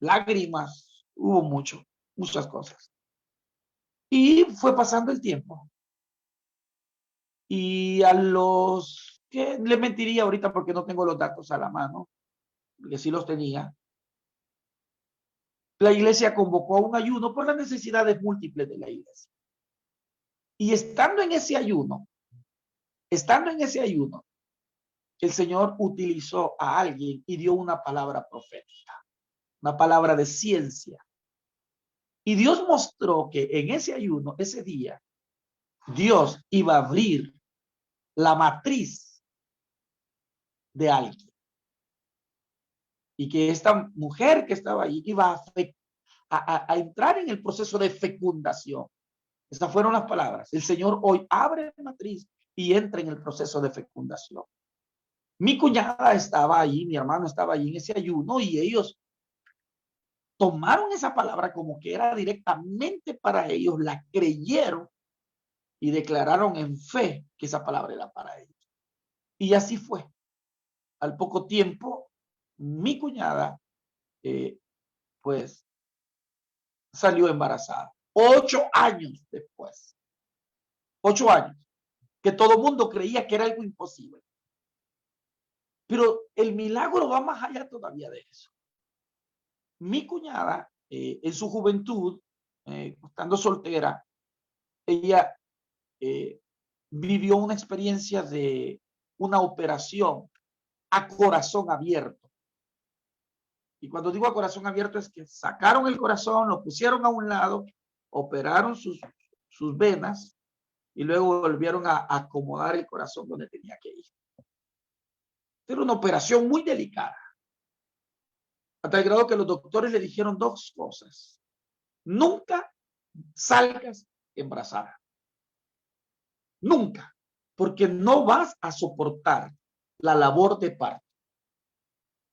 lágrimas, hubo muchas cosas. Y fue pasando el tiempo. Y a los que le mentiría ahorita porque no tengo los datos a la mano, que sí los tenía, la iglesia convocó a un ayuno por las necesidades múltiples de la iglesia. Y estando en ese ayuno, el Señor utilizó a alguien y dio una palabra profética, una palabra de ciencia. Y Dios mostró que en ese ayuno, ese día, Dios iba a abrir la matriz de alguien. Y que esta mujer que estaba ahí iba a entrar en el proceso de fecundación. Estas fueron las palabras. El Señor hoy abre la matriz y entra en el proceso de fecundación. Mi cuñada estaba ahí, mi hermano estaba ahí en ese ayuno y ellos tomaron esa palabra como que era directamente para ellos, la creyeron y declararon en fe que esa palabra era para ellos. Y así fue. Al poco tiempo, mi cuñada, pues, salió embarazada. 8 años después. 8 años. Que todo el mundo creía que era algo imposible. Pero el milagro va más allá todavía de eso. Mi cuñada, en su juventud, estando soltera, ella vivió una experiencia de una operación a corazón abierto. Y cuando digo a corazón abierto es que sacaron el corazón, lo pusieron a un lado, operaron sus venas y luego volvieron a acomodar el corazón donde tenía que ir. Era una operación muy delicada. Hasta el grado que los doctores le dijeron 2 cosas. Nunca salgas embarazada. Nunca. Porque no vas a soportar la labor de parto.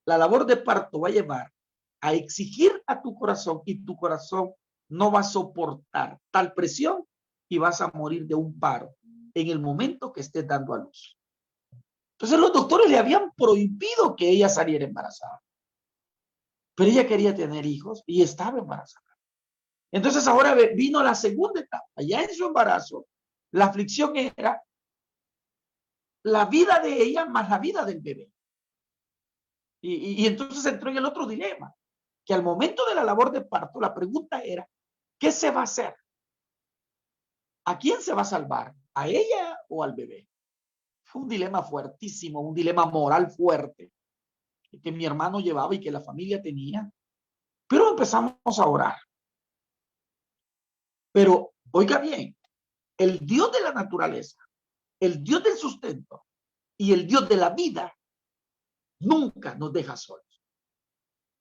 La labor de parto va a llevar a exigir a tu corazón y tu corazón no va a soportar tal presión y vas a morir de un paro en el momento que estés dando a luz. Entonces los doctores le habían prohibido que ella saliera embarazada. Pero ella quería tener hijos y estaba embarazada. Entonces ahora vino la segunda etapa. Ya en su embarazo, la aflicción era la vida de ella más la vida del bebé. Y entonces entró en el otro dilema, que al momento de la labor de parto, la pregunta era, ¿qué se va a hacer? ¿A quién se va a salvar? ¿A ella o al bebé? Fue un dilema fuertísimo, un dilema moral fuerte que mi hermano llevaba y que la familia tenía. Pero empezamos a orar. Pero, oiga bien, el Dios de la naturaleza, el Dios del sustento y el Dios de la vida nunca nos deja solos.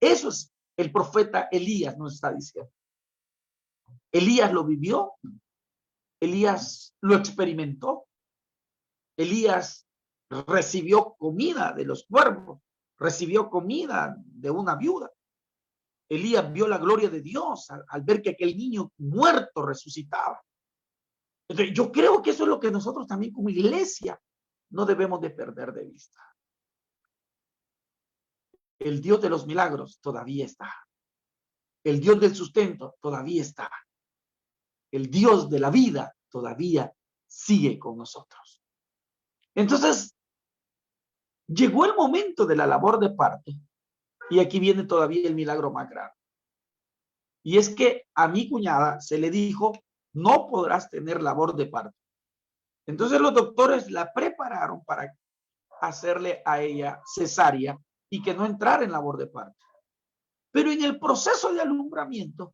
Eso es el profeta Elías nos está diciendo. Elías lo vivió, Elías lo experimentó, Elías recibió comida de los cuervos, recibió comida de una viuda. Elías vio la gloria de Dios al ver que aquel niño muerto resucitaba. Entonces, yo creo que eso es lo que nosotros también como iglesia no debemos de perder de vista. El Dios de los milagros todavía está. El Dios del sustento todavía está. el Dios de la vida, todavía sigue con nosotros. Entonces, llegó el momento de la labor de parto y aquí viene todavía el milagro más grande. Y es que a mi cuñada se le dijo, no podrás tener labor de parto. Entonces los doctores la prepararon para hacerle a ella cesárea y que no entrara en labor de parto. Pero en el proceso de alumbramiento,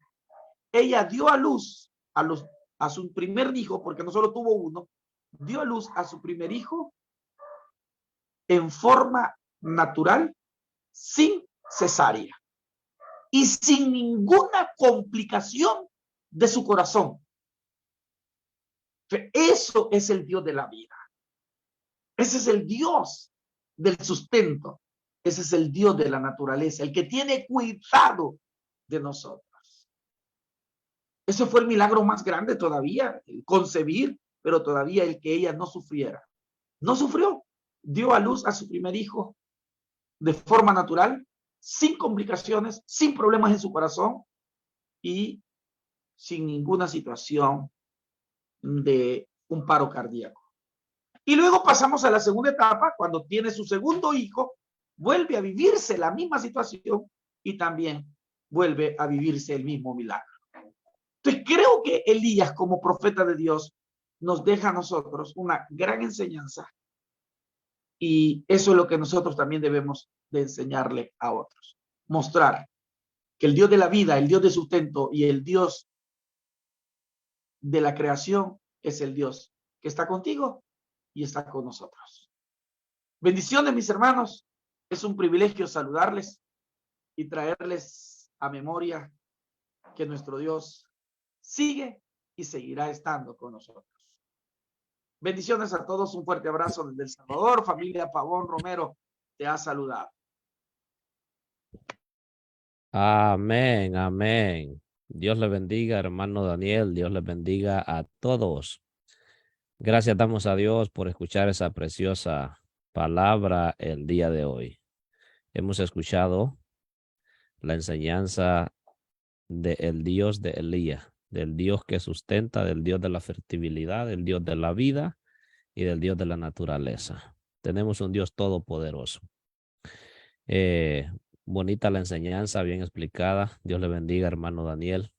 ella dio a luz a su primer hijo, porque no solo tuvo uno, dio a luz a su primer hijo en forma natural, sin cesárea y sin ninguna complicación de su corazón. Eso es el Dios de la vida. Ese es el Dios del sustento. Ese es el Dios de la naturaleza, el que tiene cuidado de nosotros. Ese fue el milagro más grande todavía, el concebir, pero todavía el que ella no sufriera. No sufrió. Dio a luz a su primer hijo de forma natural, sin complicaciones, sin problemas en su corazón y sin ninguna situación de un paro cardíaco. Y luego pasamos a la segunda etapa, cuando tiene su segundo hijo, vuelve a vivirse la misma situación y también vuelve a vivirse el mismo milagro. Entonces creo que Elías, como profeta de Dios, nos deja a nosotros una gran enseñanza y eso es lo que nosotros también debemos de enseñarle a otros. Mostrar que el Dios de la vida, el Dios de sustento y el Dios de la creación es el Dios que está contigo y está con nosotros. Bendiciones, mis hermanos. Es un privilegio saludarles y traerles a memoria que nuestro Dios sigue y seguirá estando con nosotros. Bendiciones a todos. Un fuerte abrazo desde El Salvador. Familia Pavón Romero te ha saludado. Amén, amén. Dios le bendiga, hermano Daniel. Dios le bendiga a todos. Gracias damos a Dios por escuchar esa preciosa palabra el día de hoy. Hemos escuchado la enseñanza del Dios de Elías, del Dios que sustenta, del Dios de la fertilidad, del Dios de la vida y del Dios de la naturaleza. Tenemos un Dios todopoderoso. Bonita la enseñanza, bien explicada. Dios le bendiga, hermano Daniel.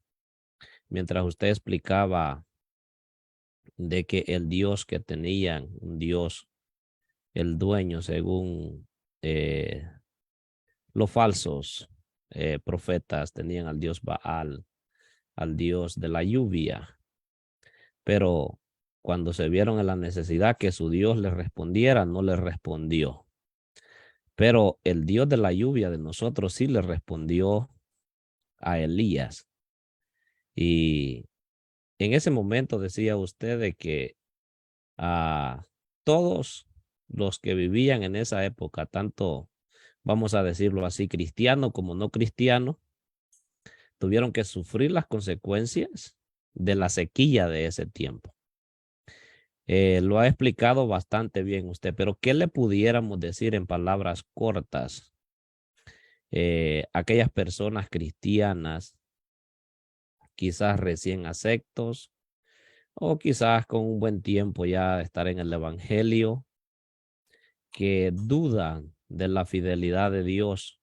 Mientras usted explicaba de que el Dios que tenían, un Dios, el dueño, según los falsos profetas, tenían al Dios Baal, al Dios de la lluvia. Pero cuando se vieron en la necesidad que su Dios les respondiera, no les respondió. Pero el Dios de la lluvia de nosotros sí le respondió a Elías. Y en ese momento decía usted de que a todos los que vivían en esa época, tanto, vamos a decirlo así, cristiano como no cristiano, tuvieron que sufrir las consecuencias de la sequía de ese tiempo. Lo ha explicado bastante bien usted, pero ¿qué le pudiéramos decir en palabras cortas a aquellas personas cristianas, quizás recién aceptos o quizás con un buen tiempo ya de estar en el evangelio, que dudan de la fidelidad de Dios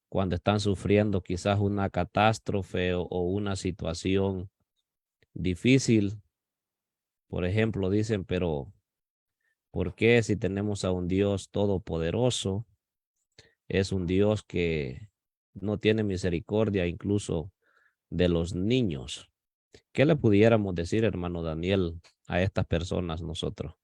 cuando están sufriendo quizás una catástrofe o una situación difícil? Por ejemplo, dicen, pero ¿por qué si tenemos a un Dios todopoderoso? Es un Dios que no tiene misericordia incluso de los niños. ¿Qué le pudiéramos decir, hermano Daniel, a estas personas nosotros?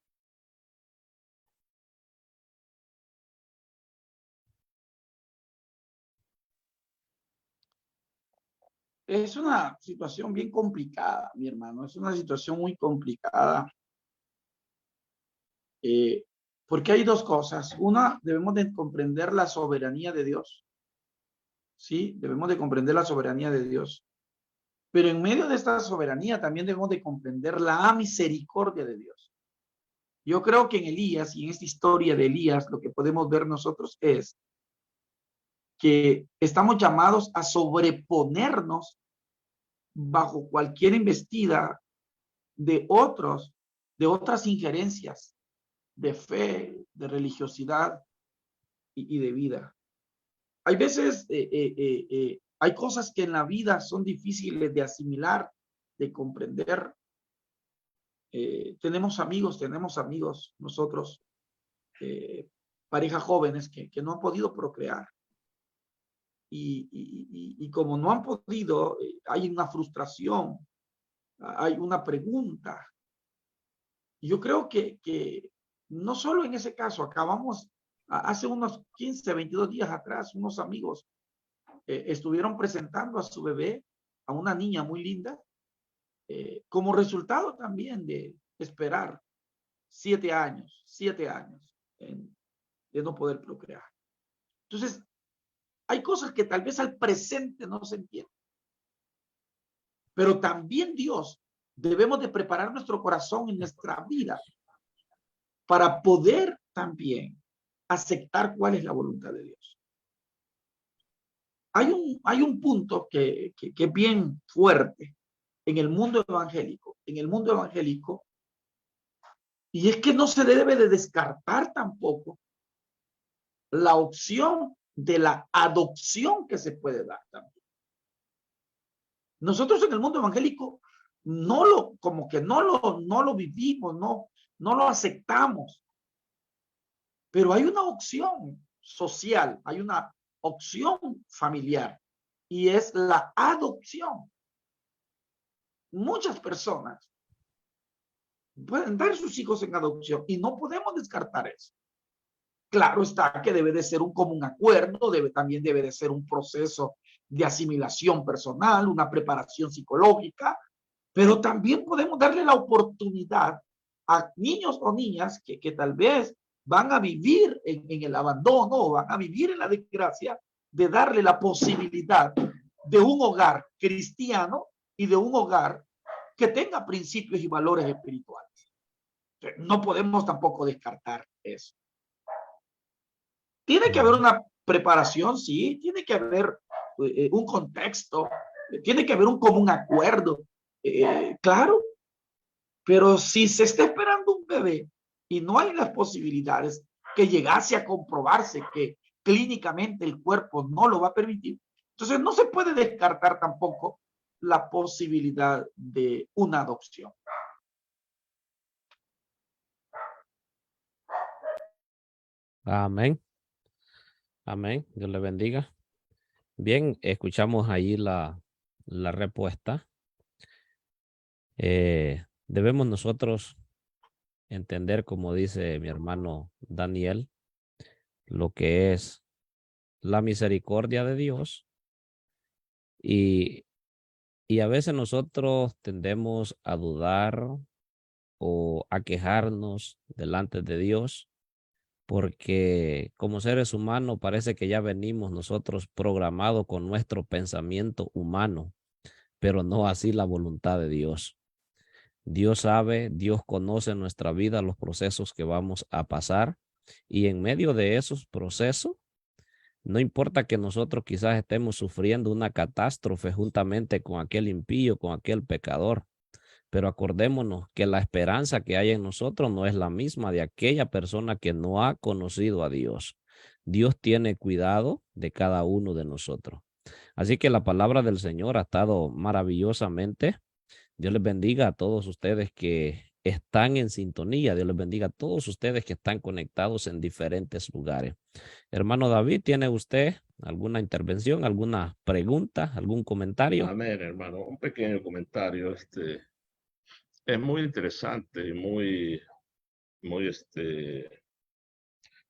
Es una situación bien complicada, mi hermano. Es una situación muy complicada. Porque hay dos cosas. Una, debemos de comprender la soberanía de Dios. Sí, debemos de comprender la soberanía de Dios. Pero en medio de esta soberanía también debemos de comprender la misericordia de Dios. Yo creo que en Elías y en esta historia de Elías lo que podemos ver nosotros es que estamos llamados a sobreponernos bajo cualquier embestida de otras injerencias de fe, de religiosidad y de vida. Hay veces, hay cosas que en la vida son difíciles de asimilar, de comprender. Tenemos amigos nosotros, parejas jóvenes que no han podido procrear. Y como no han podido, hay una frustración, hay una pregunta. Yo creo que no solo en ese caso, acabamos, hace unos 15, 22 días atrás, unos amigos estuvieron presentando a su bebé, a una niña muy linda, como resultado también de esperar 7 años de no poder procrear. Entonces, hay cosas que tal vez al presente no se entienden. Pero también Dios, debemos de preparar nuestro corazón y nuestra vida para poder también aceptar cuál es la voluntad de Dios. Hay un punto que es bien fuerte en el mundo evangélico, y es que no se debe de descartar tampoco la opción de la adopción que se puede dar también. Nosotros en el mundo evangélico como que no lo vivimos, no lo aceptamos. Pero hay una opción social, hay una opción familiar, y es la adopción. Muchas personas pueden dar sus hijos en adopción y no podemos descartar eso. Claro está que debe de ser un común acuerdo, también debe de ser un proceso de asimilación personal, una preparación psicológica, pero también podemos darle la oportunidad a niños o niñas que tal vez van a vivir en el abandono o van a vivir en la desgracia, de darle la posibilidad de un hogar cristiano y de un hogar que tenga principios y valores espirituales. No podemos tampoco descartar eso. Tiene que haber una preparación, sí, tiene que haber un contexto, tiene que haber un común acuerdo, claro, pero si se está esperando un bebé y no hay las posibilidades que llegase a comprobarse que clínicamente el cuerpo no lo va a permitir, entonces no se puede descartar tampoco la posibilidad de una adopción. Amén. Amén. Dios le bendiga. Bien, escuchamos ahí la respuesta. Debemos nosotros entender, como dice mi hermano Daniel, lo que es la misericordia de Dios, y a veces nosotros tendemos a dudar o a quejarnos delante de Dios, porque como seres humanos parece que ya venimos nosotros programados con nuestro pensamiento humano, pero no así la voluntad de Dios. Dios sabe, Dios conoce en nuestra vida los procesos que vamos a pasar, y en medio de esos procesos, no importa que nosotros quizás estemos sufriendo una catástrofe juntamente con aquel impío, con aquel pecador, pero acordémonos que la esperanza que hay en nosotros no es la misma de aquella persona que no ha conocido a Dios. Dios tiene cuidado de cada uno de nosotros. Así que la palabra del Señor ha estado maravillosamente. Dios les bendiga a todos ustedes que están en sintonía. Dios les bendiga a todos ustedes que están conectados en diferentes lugares. Hermano David, ¿tiene usted alguna intervención, alguna pregunta, algún comentario? Amén, hermano. Un pequeño comentario. Es muy interesante y muy,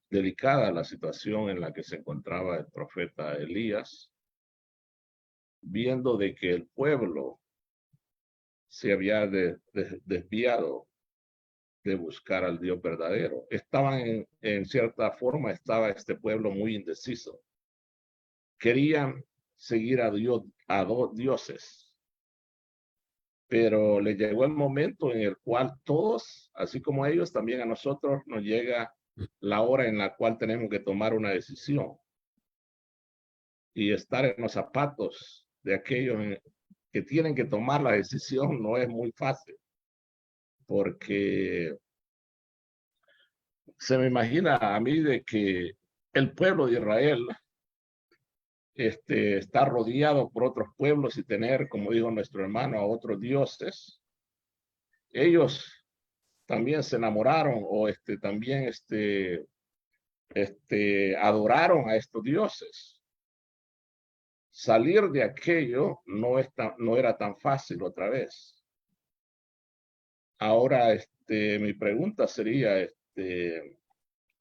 delicada la situación en la que se encontraba el profeta Elías, viendo de que el pueblo se había desviado de buscar al Dios verdadero. Estaban en cierta forma, estaba este pueblo muy indeciso. Querían seguir a Dios, a dos dioses, pero le llegó el momento en el cual todos, así como ellos, también a nosotros nos llega la hora en la cual tenemos que tomar una decisión y estar en los zapatos de aquellos que tienen que tomar la decisión no es muy fácil, porque se me imagina a mí de que el pueblo de Israel está rodeado por otros pueblos y tener, como dijo nuestro hermano, a otros dioses. Ellos también se enamoraron o también adoraron a estos dioses. Salir de aquello no era tan fácil otra vez. Ahora, mi pregunta sería,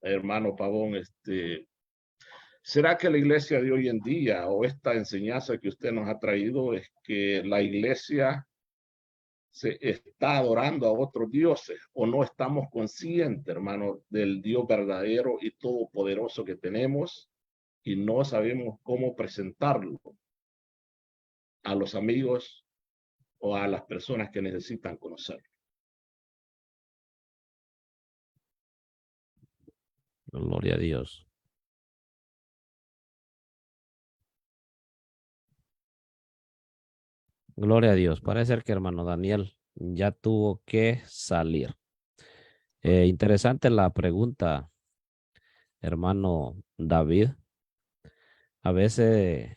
hermano Pavón, ¿será que la iglesia de hoy en día o esta enseñanza que usted nos ha traído es que la iglesia se está adorando a otros dioses o no estamos conscientes, hermano, del Dios verdadero y todopoderoso que tenemos y no sabemos cómo presentarlo a los amigos o a las personas que necesitan conocerlo? Gloria a Dios. Gloria a Dios. Parece ser que hermano Daniel ya tuvo que salir. Interesante la pregunta, hermano David. A veces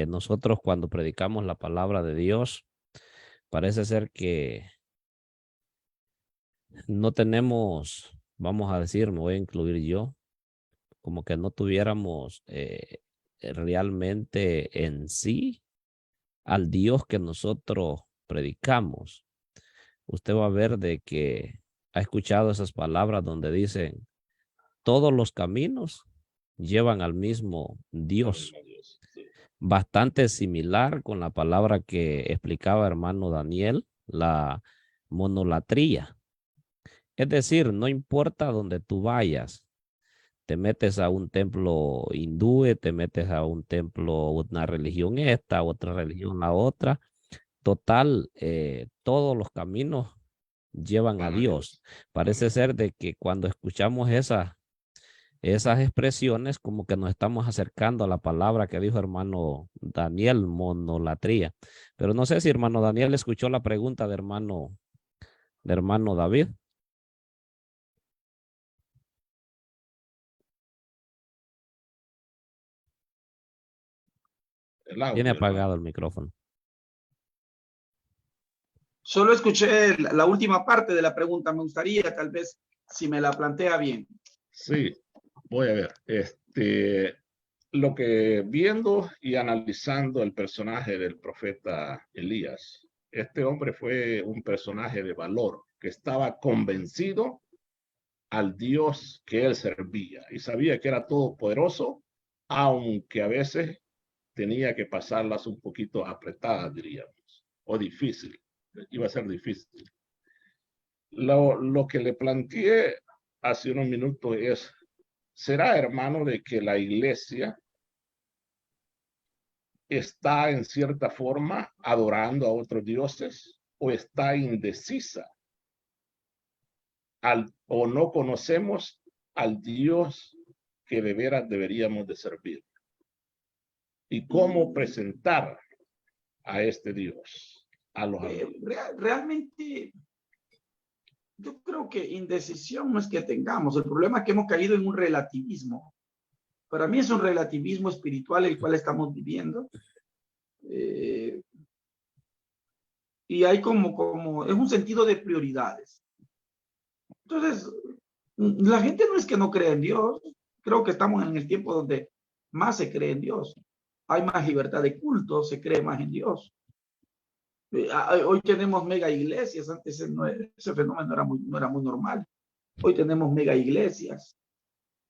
nosotros cuando predicamos la palabra de Dios, parece ser que no tenemos, vamos a decir, me voy a incluir yo, como que no tuviéramos realmente en sí al Dios que nosotros predicamos. Usted va a ver de que ha escuchado esas palabras donde dicen, todos los caminos llevan al mismo Dios. Bastante similar con la palabra que explicaba hermano Daniel, la monolatría. Es decir, no importa donde tú vayas, te metes a un templo hindú, te metes a un templo, una religión esta, otra religión la otra. Total, todos los caminos llevan a Dios. Parece ser de que cuando escuchamos esas expresiones, como que nos estamos acercando a la palabra que dijo hermano Daniel, monolatría. Pero no sé si hermano Daniel escuchó la pregunta de hermano David. Tiene apagado el micrófono. Solo escuché la última parte de la pregunta. Me gustaría, tal vez, si me la plantea bien. Sí, voy a ver. Lo que viendo y analizando el personaje del profeta Elías, este hombre fue un personaje de valor que estaba convencido al Dios que él servía y sabía que era todopoderoso, aunque a veces tenía que pasarlas un poquito apretadas, diríamos, o difícil. Iba a ser difícil. Lo que le planteé hace unos minutos es, ¿será, hermano, de que la iglesia está en cierta forma adorando a otros dioses o está indecisa o no conocemos al Dios que de veras deberíamos de servir? ¿Y cómo presentar a este Dios a los amigos? Realmente, yo creo que indecisión no es que tengamos. El problema es que hemos caído en un relativismo. Para mí es un relativismo espiritual el cual estamos viviendo. Y hay como es un sentido de prioridades. Entonces, la gente no es que no cree en Dios. Creo que estamos en el tiempo donde más se cree en Dios. Hay más libertad de culto, se cree más en Dios. Hoy tenemos mega iglesias. Antes ese fenómeno no era muy normal. Hoy tenemos mega iglesias.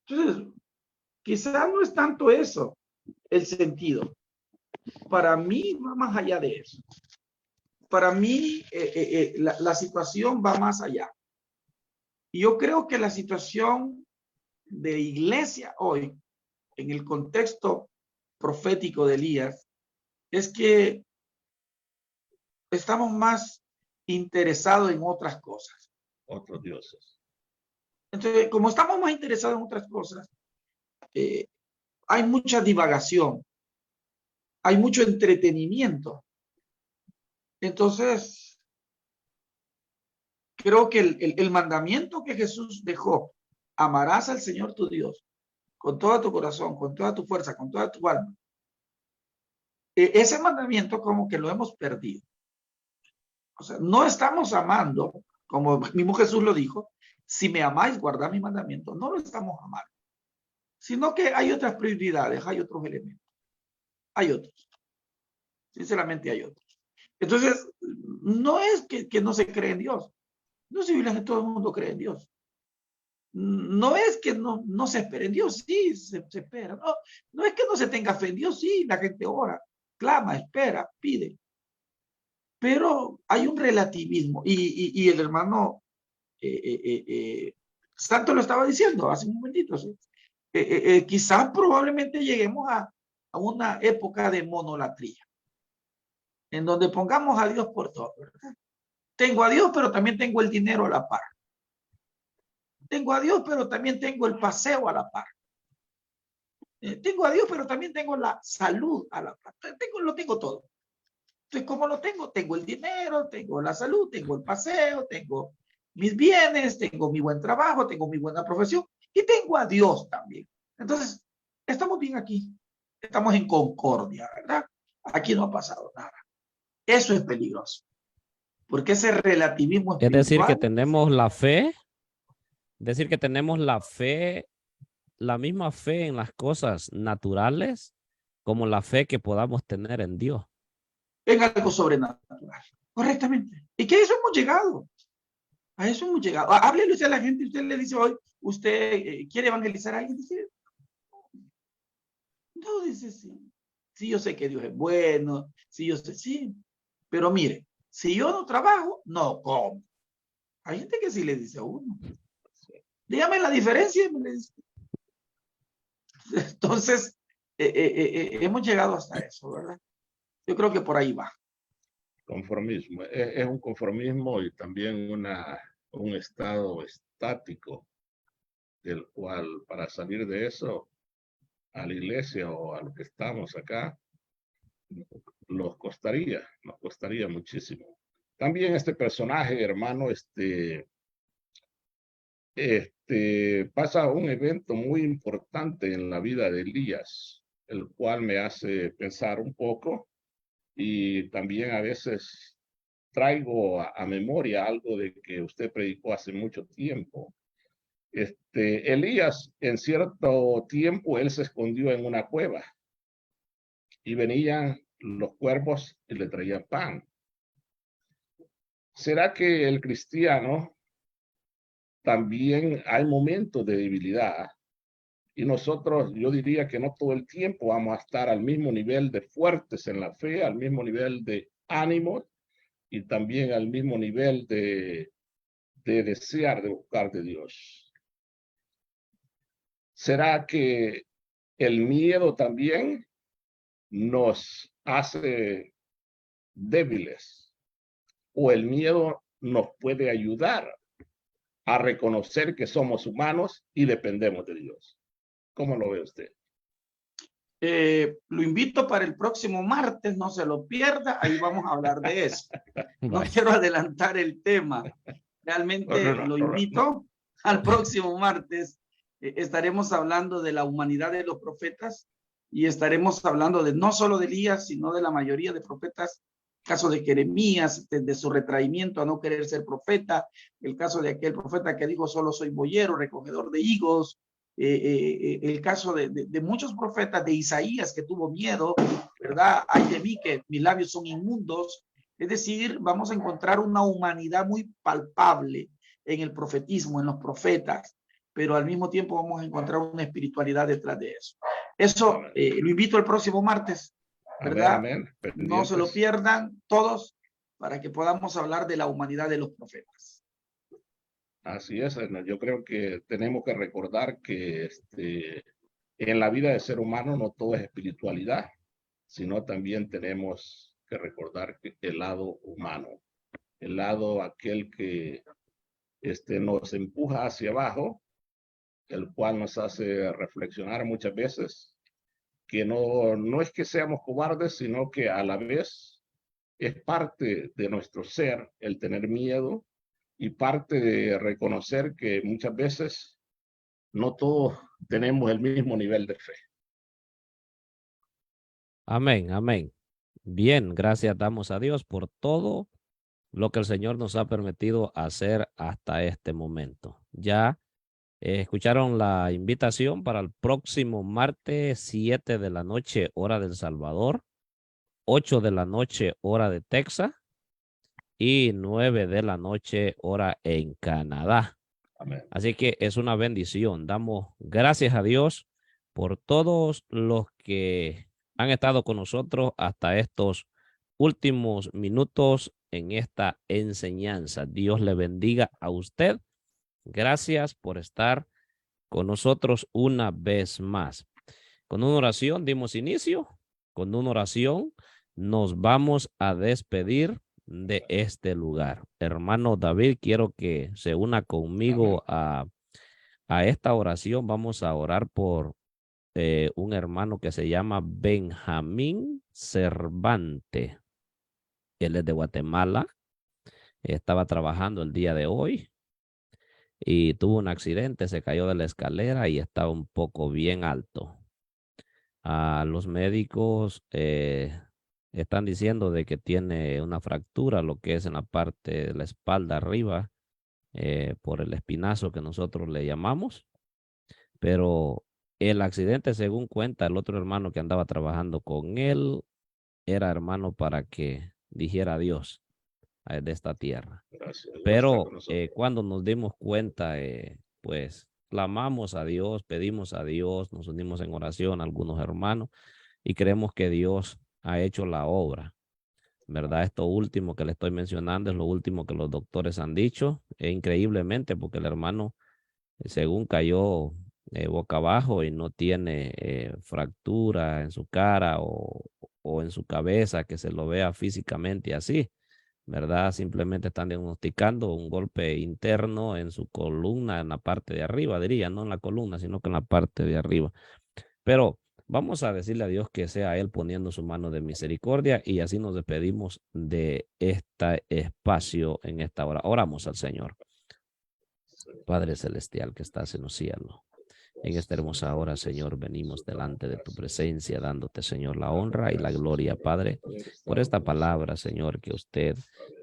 Entonces, quizás no es tanto eso el sentido. Para mí va más allá de eso. Para mí la situación va más allá. Y yo creo que la situación de iglesia hoy, en el contexto profético de Elías, es que estamos más interesados en otras cosas. Otros dioses. Entonces, como estamos más interesados en otras cosas, hay mucha divagación, hay mucho entretenimiento. Entonces, creo que el mandamiento que Jesús dejó, amarás al Señor tu Dios con todo tu corazón, con toda tu fuerza, con toda tu alma. Ese mandamiento como que lo hemos perdido. O sea, no estamos amando, como mismo Jesús lo dijo, si me amáis, guardad mi mandamiento. No lo estamos amando, sino que hay otras prioridades, hay otros elementos. Hay otros. Sinceramente hay otros. Entonces, no es que no se cree en Dios. No es que todo el mundo cree en Dios. No es que no se espere en Dios, sí, se espera. No es que no se tenga fe en Dios, sí, la gente ora, clama, espera, pide. Pero hay un relativismo y el hermano Santo lo estaba diciendo hace un momentito. ¿Sí? Quizás probablemente lleguemos a una época de monolatría, en donde pongamos a Dios por todo, ¿verdad? Tengo a Dios, pero también tengo el dinero a la par. Tengo a Dios, pero también tengo el paseo a la par. Tengo a Dios, pero también tengo la salud a la par. Lo tengo todo. Entonces, ¿cómo lo tengo? Tengo el dinero, tengo la salud, tengo el paseo, tengo mis bienes, tengo mi buen trabajo, tengo mi buena profesión y tengo a Dios también. Entonces, estamos bien aquí. Estamos en concordia, ¿verdad? Aquí no ha pasado nada. Eso es peligroso. Porque ese relativismo Es decir, que espiritual, tenemos la fe, decir que tenemos la fe, la misma fe en las cosas naturales como la fe que podamos tener en Dios. en algo sobrenatural. Correctamente. Y que a eso hemos llegado. A eso hemos llegado. Háblele usted a la gente, usted le dice hoy, usted quiere evangelizar a alguien, dice, no, dice sí. Sí, yo sé que Dios es bueno, sí, yo sé, sí. Pero mire, si yo no trabajo, no como. Hay gente que sí le dice a uno. Dígame la diferencia. Entonces, hemos llegado hasta eso, ¿verdad? Yo creo que por ahí va. Conformismo. Es un conformismo y también un estado estático, del cual para salir de eso, a la iglesia o a lo que estamos acá, nos costaría muchísimo. También este personaje, hermano, pasa un evento muy importante en la vida de Elías, el cual me hace pensar un poco y también a veces traigo a memoria algo de que usted predicó hace mucho tiempo. Elías, en cierto tiempo, él se escondió en una cueva y venían los cuervos y le traían pan. ¿Será que el cristiano también hay momentos de debilidad? Y nosotros, yo diría que no todo el tiempo vamos a estar al mismo nivel de fuertes en la fe, al mismo nivel de ánimo y también al mismo nivel de desear, de buscar de Dios. ¿Será que el miedo también nos hace débiles? ¿O el miedo nos puede ayudar a reconocer que somos humanos y dependemos de Dios? ¿Cómo lo ve usted? Lo invito para el próximo martes, no se lo pierda, ahí vamos a hablar de eso. No quiero adelantar el tema. Realmente lo invito al próximo martes. Estaremos hablando de la humanidad de los profetas y estaremos hablando de no solo de Elías, sino de la mayoría de profetas. El caso de Jeremías, de su retraimiento a no querer ser profeta, el caso de aquel profeta que dijo solo soy boyero, recogedor de higos, el caso de muchos profetas, de Isaías que tuvo miedo, ¿verdad? Ay de mí que mis labios son inmundos. Es decir, vamos a encontrar una humanidad muy palpable en el profetismo, en los profetas, pero al mismo tiempo vamos a encontrar una espiritualidad detrás de eso. Eso lo invito el próximo martes, ¿verdad? Amén, amén. No se lo pierdan todos para que podamos hablar de la humanidad de los profetas. Así es, yo creo que tenemos que recordar que en la vida del ser humano no todo es espiritualidad, sino también tenemos que recordar que el lado humano, el lado aquel que nos empuja hacia abajo, el cual nos hace reflexionar muchas veces que no es que seamos cobardes, sino que a la vez es parte de nuestro ser el tener miedo y parte de reconocer que muchas veces no todos tenemos el mismo nivel de fe. Amén, amén. Bien, gracias damos a Dios por todo lo que el Señor nos ha permitido hacer hasta este momento. Ya escucharon la invitación para el próximo martes 7 de la noche, hora del Salvador, 8 de la noche, hora de Texas, y 9 de la noche, hora en Canadá. Amén. Así que es una bendición. Damos gracias a Dios por todos los que han estado con nosotros hasta estos últimos minutos en esta enseñanza. Dios le bendiga a usted. Gracias por estar con nosotros una vez más. Con una oración dimos inicio. Con una oración nos vamos a despedir de este lugar. Hermano David, quiero que se una conmigo a esta oración. Vamos a orar por un hermano que se llama Benjamín Cervantes. Él es de Guatemala. Estaba trabajando el día de hoy y tuvo un accidente, se cayó de la escalera y estaba un poco bien alto. Los médicos están diciendo de que tiene una fractura, lo que es en la parte de la espalda arriba, por el espinazo que nosotros le llamamos. Pero el accidente, según cuenta el otro hermano que andaba trabajando con él, era hermano para que dijera adiós de esta tierra. Gracias. Pero cuando nos dimos cuenta, pues clamamos a Dios, pedimos a Dios, nos unimos en oración algunos hermanos y creemos que Dios ha hecho la obra, ¿verdad? Esto último que le estoy mencionando es lo último que los doctores han dicho, increíblemente, porque el hermano, según cayó boca abajo y no tiene fractura en su cara o en su cabeza que se lo vea físicamente así, ¿verdad? Simplemente están diagnosticando un golpe interno en su columna, en la parte de arriba, diría, no en la columna, sino que en la parte de arriba. Pero vamos a decirle a Dios que sea Él poniendo su mano de misericordia y así nos despedimos de este espacio en esta hora. Oramos al Señor. Padre Celestial que estás en los cielos. En esta hermosa hora, Señor, venimos delante de tu presencia, dándote, Señor, la honra y la gloria, Padre, por esta palabra, Señor, que usted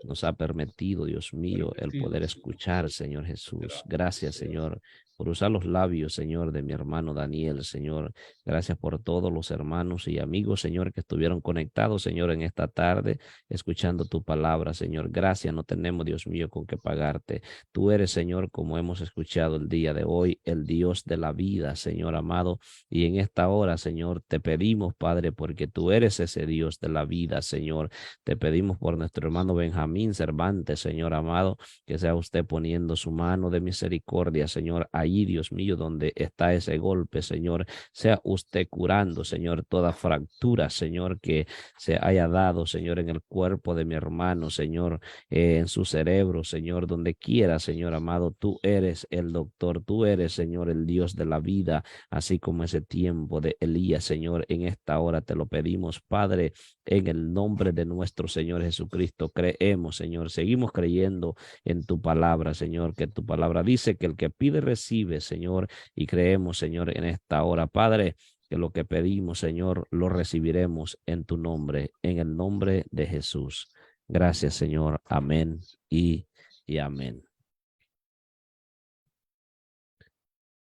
nos ha permitido, Dios mío, el poder escuchar, Señor Jesús. Gracias, Señor, por usar los labios, Señor, de mi hermano Daniel, Señor. Gracias por todos los hermanos y amigos, Señor, que estuvieron conectados, Señor, en esta tarde, escuchando tu palabra, Señor. Gracias, no tenemos, Dios mío, con qué pagarte. Tú eres, Señor, como hemos escuchado el día de hoy, el Dios de la vida, Señor amado. Y en esta hora, Señor, te pedimos, Padre, porque tú eres ese Dios de la vida, Señor. Te pedimos por nuestro hermano Benjamín Cervantes, Señor amado, que sea usted poniendo su mano de misericordia, Señor, ahí, Dios mío, donde está ese golpe, Señor. Sea usted curando, Señor, toda fractura, Señor, que se haya dado, Señor, en el cuerpo de mi hermano, Señor, en su cerebro, Señor, donde quiera, Señor amado. Tú eres el doctor, tú eres, Señor, el Dios de la vida, así como ese tiempo de Elías, Señor. En esta hora te lo pedimos, Padre, en el nombre de nuestro Señor Jesucristo. Creemos, Señor, seguimos creyendo en tu palabra, Señor, que tu palabra dice que el que pide recibe, Señor, y creemos, Señor, en esta hora, Padre, que lo que pedimos, Señor, lo recibiremos en tu nombre, en el nombre de Jesús. Gracias, Señor. Amén y amén.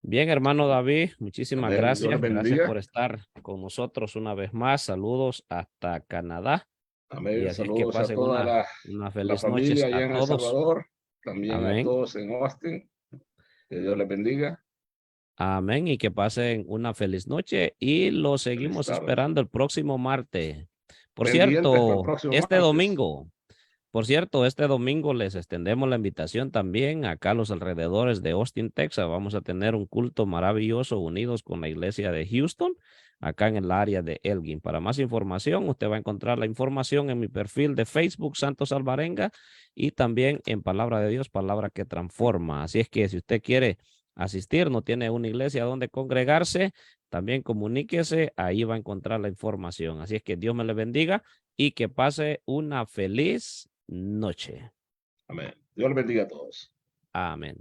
Bien, hermano David, muchísimas Amén. gracias. Dios le Gracias bendiga. por estar con nosotros una vez más. Saludos hasta Canadá. Y Amén. así es que Saludos a pasen toda una la feliz familia noche allá a en El todos. Salvador, también a Amén. todos en Austin. Que Dios les bendiga. Amén. Y que pasen una feliz noche y lo seguimos tarde. esperando el próximo martes. Por Pendientes para el cierto, próximo este martes. domingo. Por cierto, este domingo les extendemos la invitación también acá a los alrededores de Austin, Texas. Vamos a tener un culto maravilloso unidos con la iglesia de Houston, acá en el área de Elgin. Para más información, usted va a encontrar la información en mi perfil de Facebook, Santos Alvarenga, y también en Palabra de Dios, Palabra que Transforma. Así es que si usted quiere asistir, no tiene una iglesia donde congregarse, también comuníquese, ahí va a encontrar la información. Así es que Dios me le bendiga. y que pase una feliz noche. Amén. Dios le bendiga a todos. Amén.